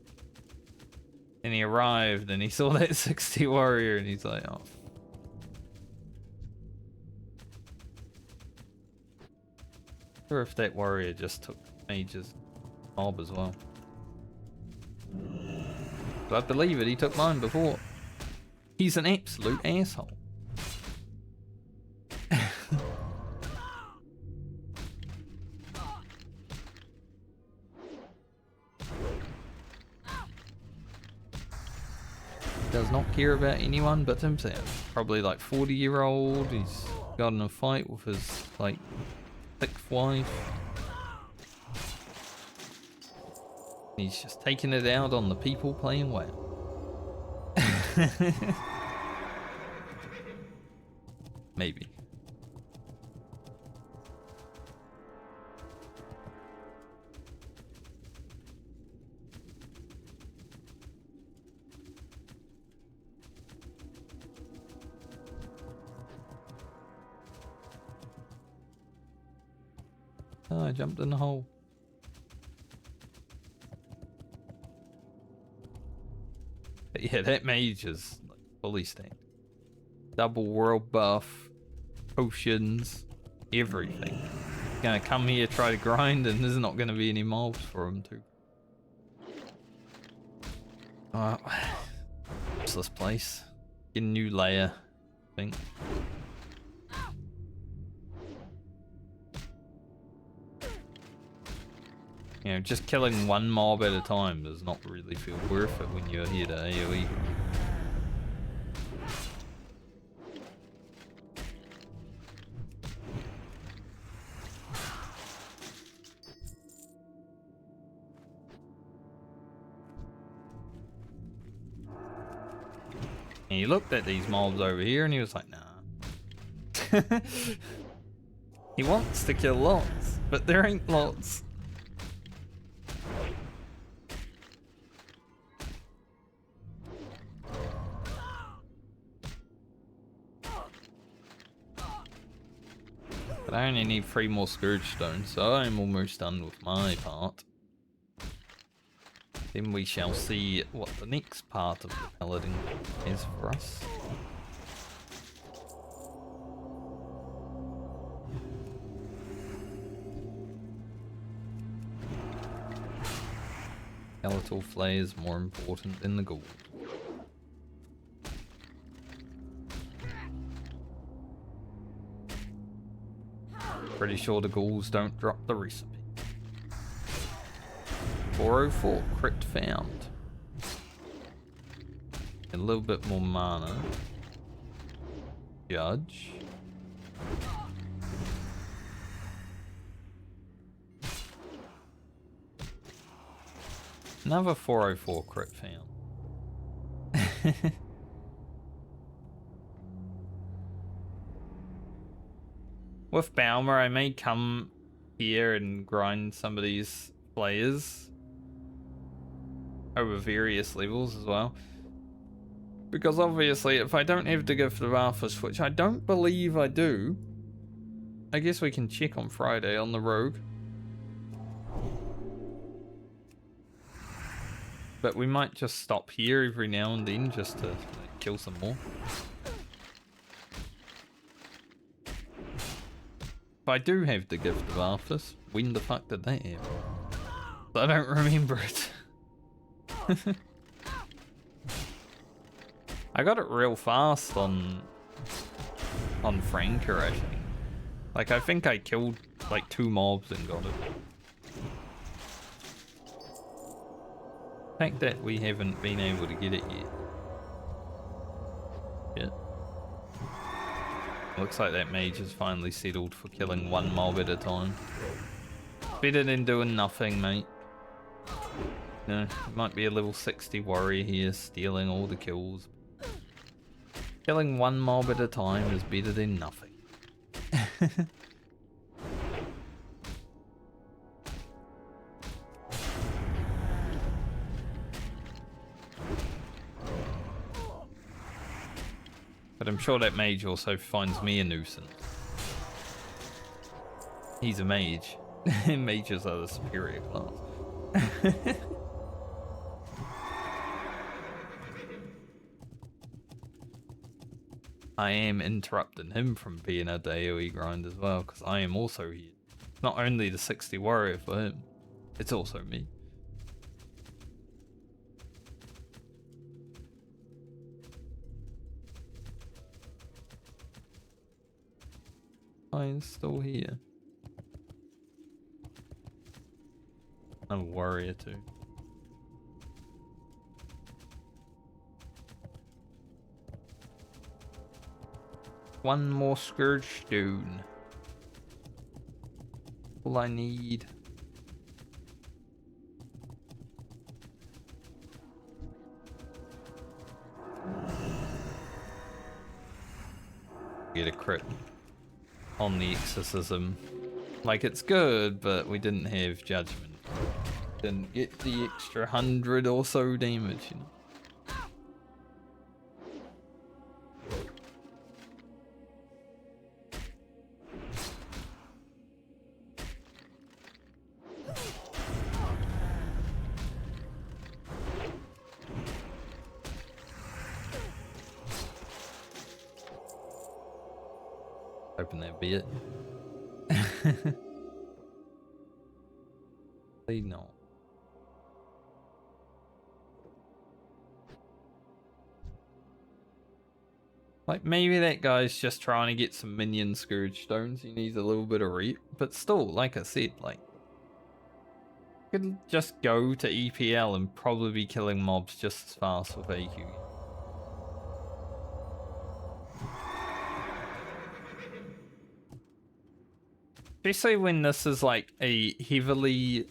then he arrived and he saw that 60 warrior and he's like, oh. Or if that warrior just took mage's mob as well. But I believe it, he took mine before. He's an absolute asshole. Does not care about anyone but himself. Probably like 40-year-old. He's got in a fight with his like 6th wife. He's just taking it out on the people playing WoW. Maybe. Oh, I jumped in the hole. But yeah, that mage is like fully stacked. Double world buff, potions, everything. Gonna come here, try to grind, and there's not gonna be any mobs for him to. Alright. What's this place? Get a new layer, I think. You know, just killing one mob at a time does not really feel worth it when you're here to AoE. And he looked at these mobs over here and he was like, nah. He wants to kill lots, but there ain't lots. But I only need 3 more Scourge Stones, so I'm almost done with my part. Then we shall see what the next part of the Paladin is for us. Skeletal Flay is more important than the gold. Pretty sure the ghouls don't drop the recipe. 404, crit found. A little bit more mana. Judge. Another 404 crit found. With Balmer, I may come here and grind some of these players over various levels as well. Because obviously, if I don't have the Gift of Arthas, which I don't believe I do, I guess we can check on Friday on the Rogue. But we might just stop here every now and then just to kill some more. If I do have the Gift of Arthas, when the fuck did that happen? I don't remember it. I got it real fast on Franker, I think. Like, I think I killed like 2 mobs and got it. The fact that we haven't been able to get it yet. Shit. Looks like that mage has finally settled for killing 1 mob at a time. Better than doing nothing, mate. No, it might be a level 60 warrior here stealing all the kills. Killing 1 mob at a time is better than nothing. But I'm sure that mage also finds me a nuisance. He's a mage. Mages are the superior class. I am interrupting him from being a AoE grind as well, because I am also here. Not only the 60 warrior for him, it's also me. I'm still here. I'm a warrior too. One more Scourge Stone. All I need. Get a crit on the exorcism. Like, it's good, but we didn't have judgment. Didn't get the extra 100 or so damage, you know. hoping that'd be it. They know. Like, maybe that guy's just trying to get some minion Scourge Stones. He needs a little bit of reap. But still, like I said, like, you could just go to EPL and probably be killing mobs just as fast with AQ. Especially when this is like a heavily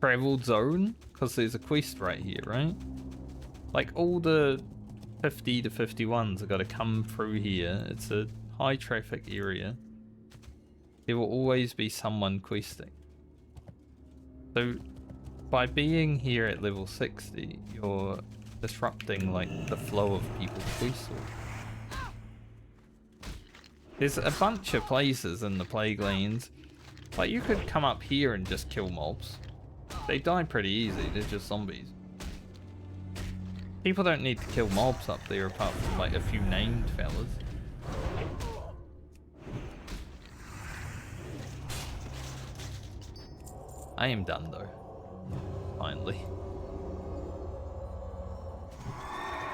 traveled zone, because there's a quest right here, right? Like, all the 50 to 51s have got to come through here. It's a high traffic area. There will always be someone questing. So by being here at level 60, you're disrupting like the flow of people's quests. There's a bunch of places in the Plague Lands. Like, you could come up here and just kill mobs. They die pretty easy, they're just zombies. People don't need to kill mobs up there apart from like a few named fellas. I am done though. Finally.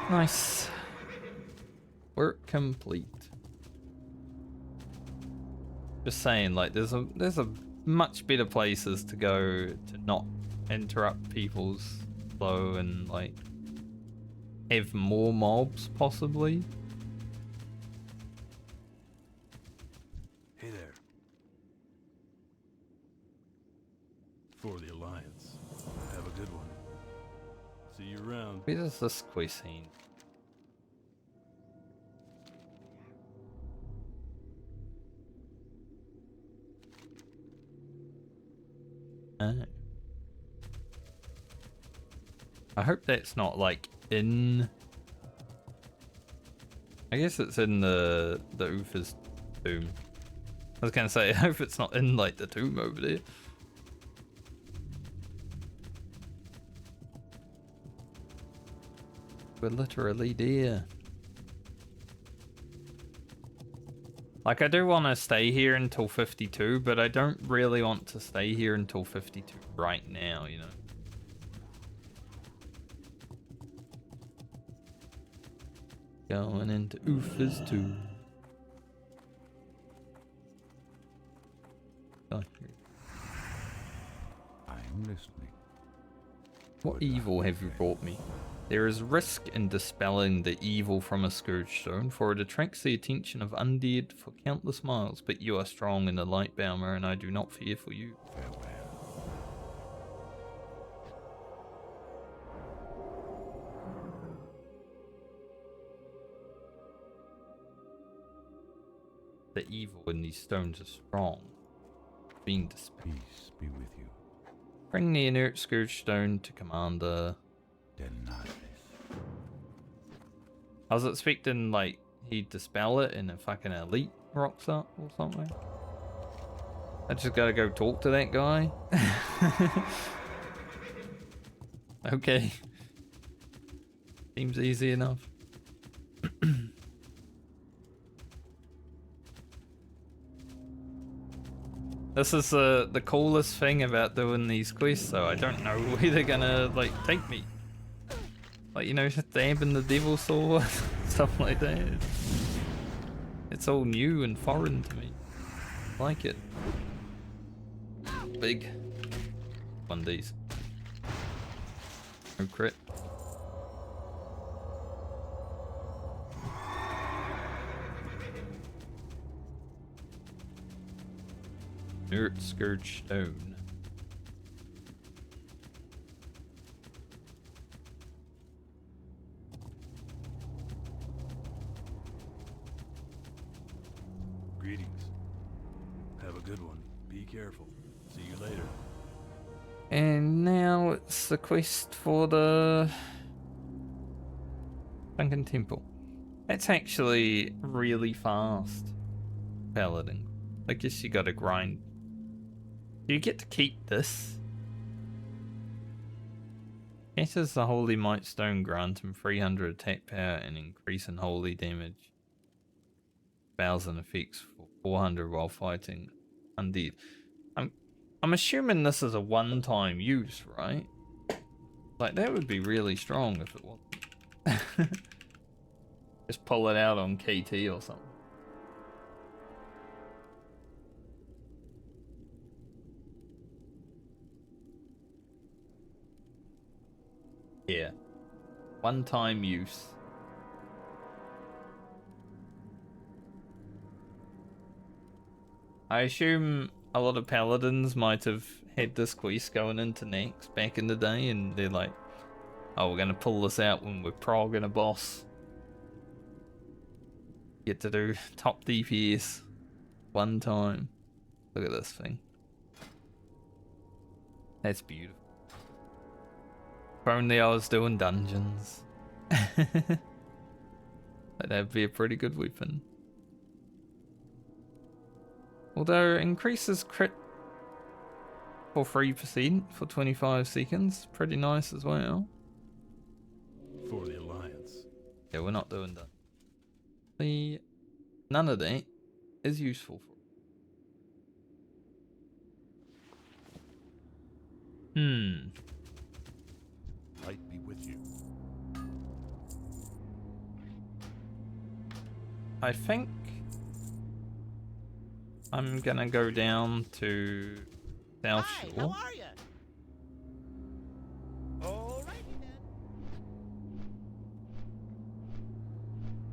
Nice. Work complete. Just saying, like, there's a much better places to go to not interrupt people's flow and like have more mobs possibly. Hey there. For the Alliance. Have a good one. See you around. Where does this quest scene? Oh. I hope that's not like in. I guess it's in the Ufa's tomb. I was gonna say, I hope it's not in like the tomb over there. We're literally there. Like, I do want to stay here until 52, but I don't really want to stay here until 52 right now, you know. Going into Ufa's tomb. I'm listening. What evil have you brought me? There is risk in dispelling the evil from a Scourge Stone, for it attracts the attention of undead for countless miles, but you are strong in the light Baumer, and I do not fear for you. Farewell. The evil in these stones is strong. Being dispelled. Peace be with you. Bring the inert Scourge Stone to Commander. Denied. I was expecting, like, he'd dispel it and a fucking elite rocks up or something. I just gotta go talk to that guy. Okay. Seems easy enough. This is the coolest thing about doing these quests, though. I don't know where they're gonna, like, take me. Like, you know, stabbing the devil sword, stuff like that. It's all new and foreign to me. I like it. Big. One of these. No crit. Inert Scourge Stone. Greetings. Have a good one. Be careful. See you later. And now it's the quest for the Sunken Temple. That's actually really fast. Paladin. I guess you gotta grind. Do you get to keep this? Enters the Holy Might Stone, grant him 300 attack power and increase in holy damage. 1,000 effects for 400 while fighting undead. I'm assuming this is a one-time use, right? Like, that would be really strong if it wasn't. Just pull it out on KT or something. Yeah. One-time use. I assume a lot of paladins might have had this quest going into next back in the day, and they're like, oh, we're gonna pull this out when we're progging a boss. Get to do top DPS one time. Look at this thing. That's beautiful. If only I was doing dungeons. That'd be a pretty good weapon. Although increases crit for 3% for 25 seconds. Pretty nice as well. For the Alliance. Yeah, we're not doing that. None of that is useful for Light be with you. I think I'm gonna go down to South Hi, Shore. how are you? Alrighty then.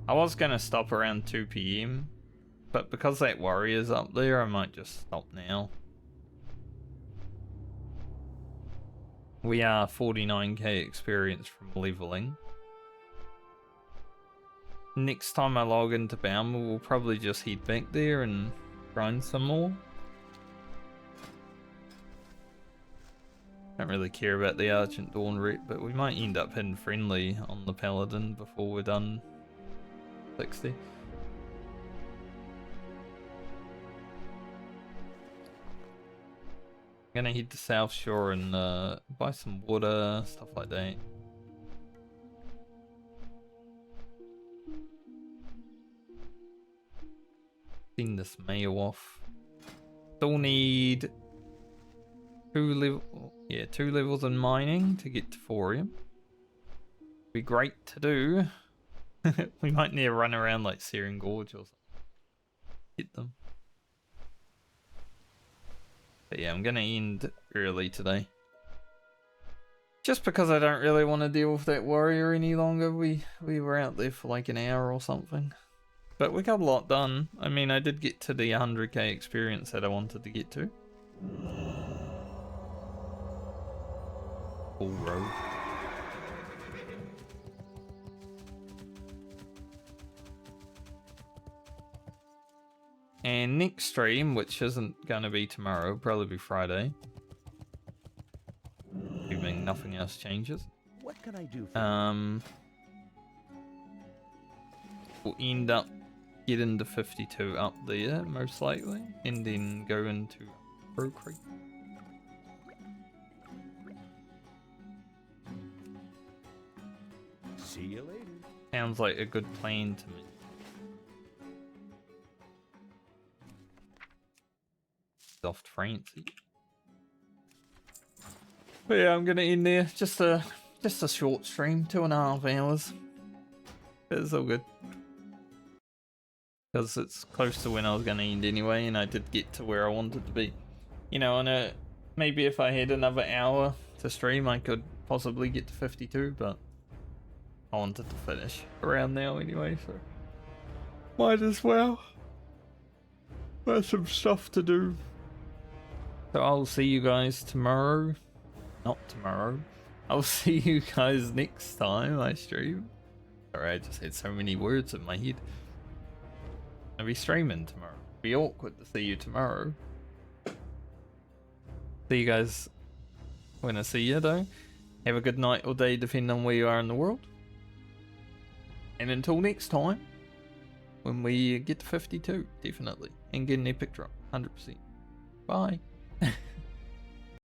I was gonna stop around 2 PM, but because that warrior's up there, I might just stop now. We are 49k experience from leveling. Next time I log into Baumer, we'll probably just head back there and grind some more. Don't really care about the Argent Dawn rep, but we might end up hitting friendly on the Paladin before we're done 60. I'm gonna head to South Shore and buy some water, stuff like that. Send this mail off. Still need 2 levels in mining to get to Thorium. Be great to do. We might need to run around like Searing Gorge or something. Hit them. But yeah, I'm gonna end early today. Just because I don't really want to deal with that warrior any longer. We were out there for like an hour or something. But we got a lot done. I mean, I did get to the 100k experience that I wanted to get to. Full road. And next stream, which isn't going to be tomorrow, probably be Friday. Assuming nothing else changes. What can I do for you? We'll end up getting to 52 up there, most likely. And then go into Crow Creek. See you later. Sounds like a good plan to me. Soft Francie. But yeah, I'm gonna end there. Just a short stream, 2.5 hours. It's all good. Because it's close to when I was gonna end anyway, and I did get to where I wanted to be. You know, and maybe if I had another hour to stream, I could possibly get to 52, but I wanted to finish around now anyway, so might as well. There's some stuff to do. So I'll see you guys tomorrow. Not tomorrow. I'll see you guys next time I stream. Sorry, I just had so many words in my head. I'll be streaming tomorrow. It'll be awkward to see you tomorrow. See you guys when I see you though. Have a good night or day depending on where you are in the world. And until next time, when we get to 52, definitely. And get an epic drop, 100%. Bye.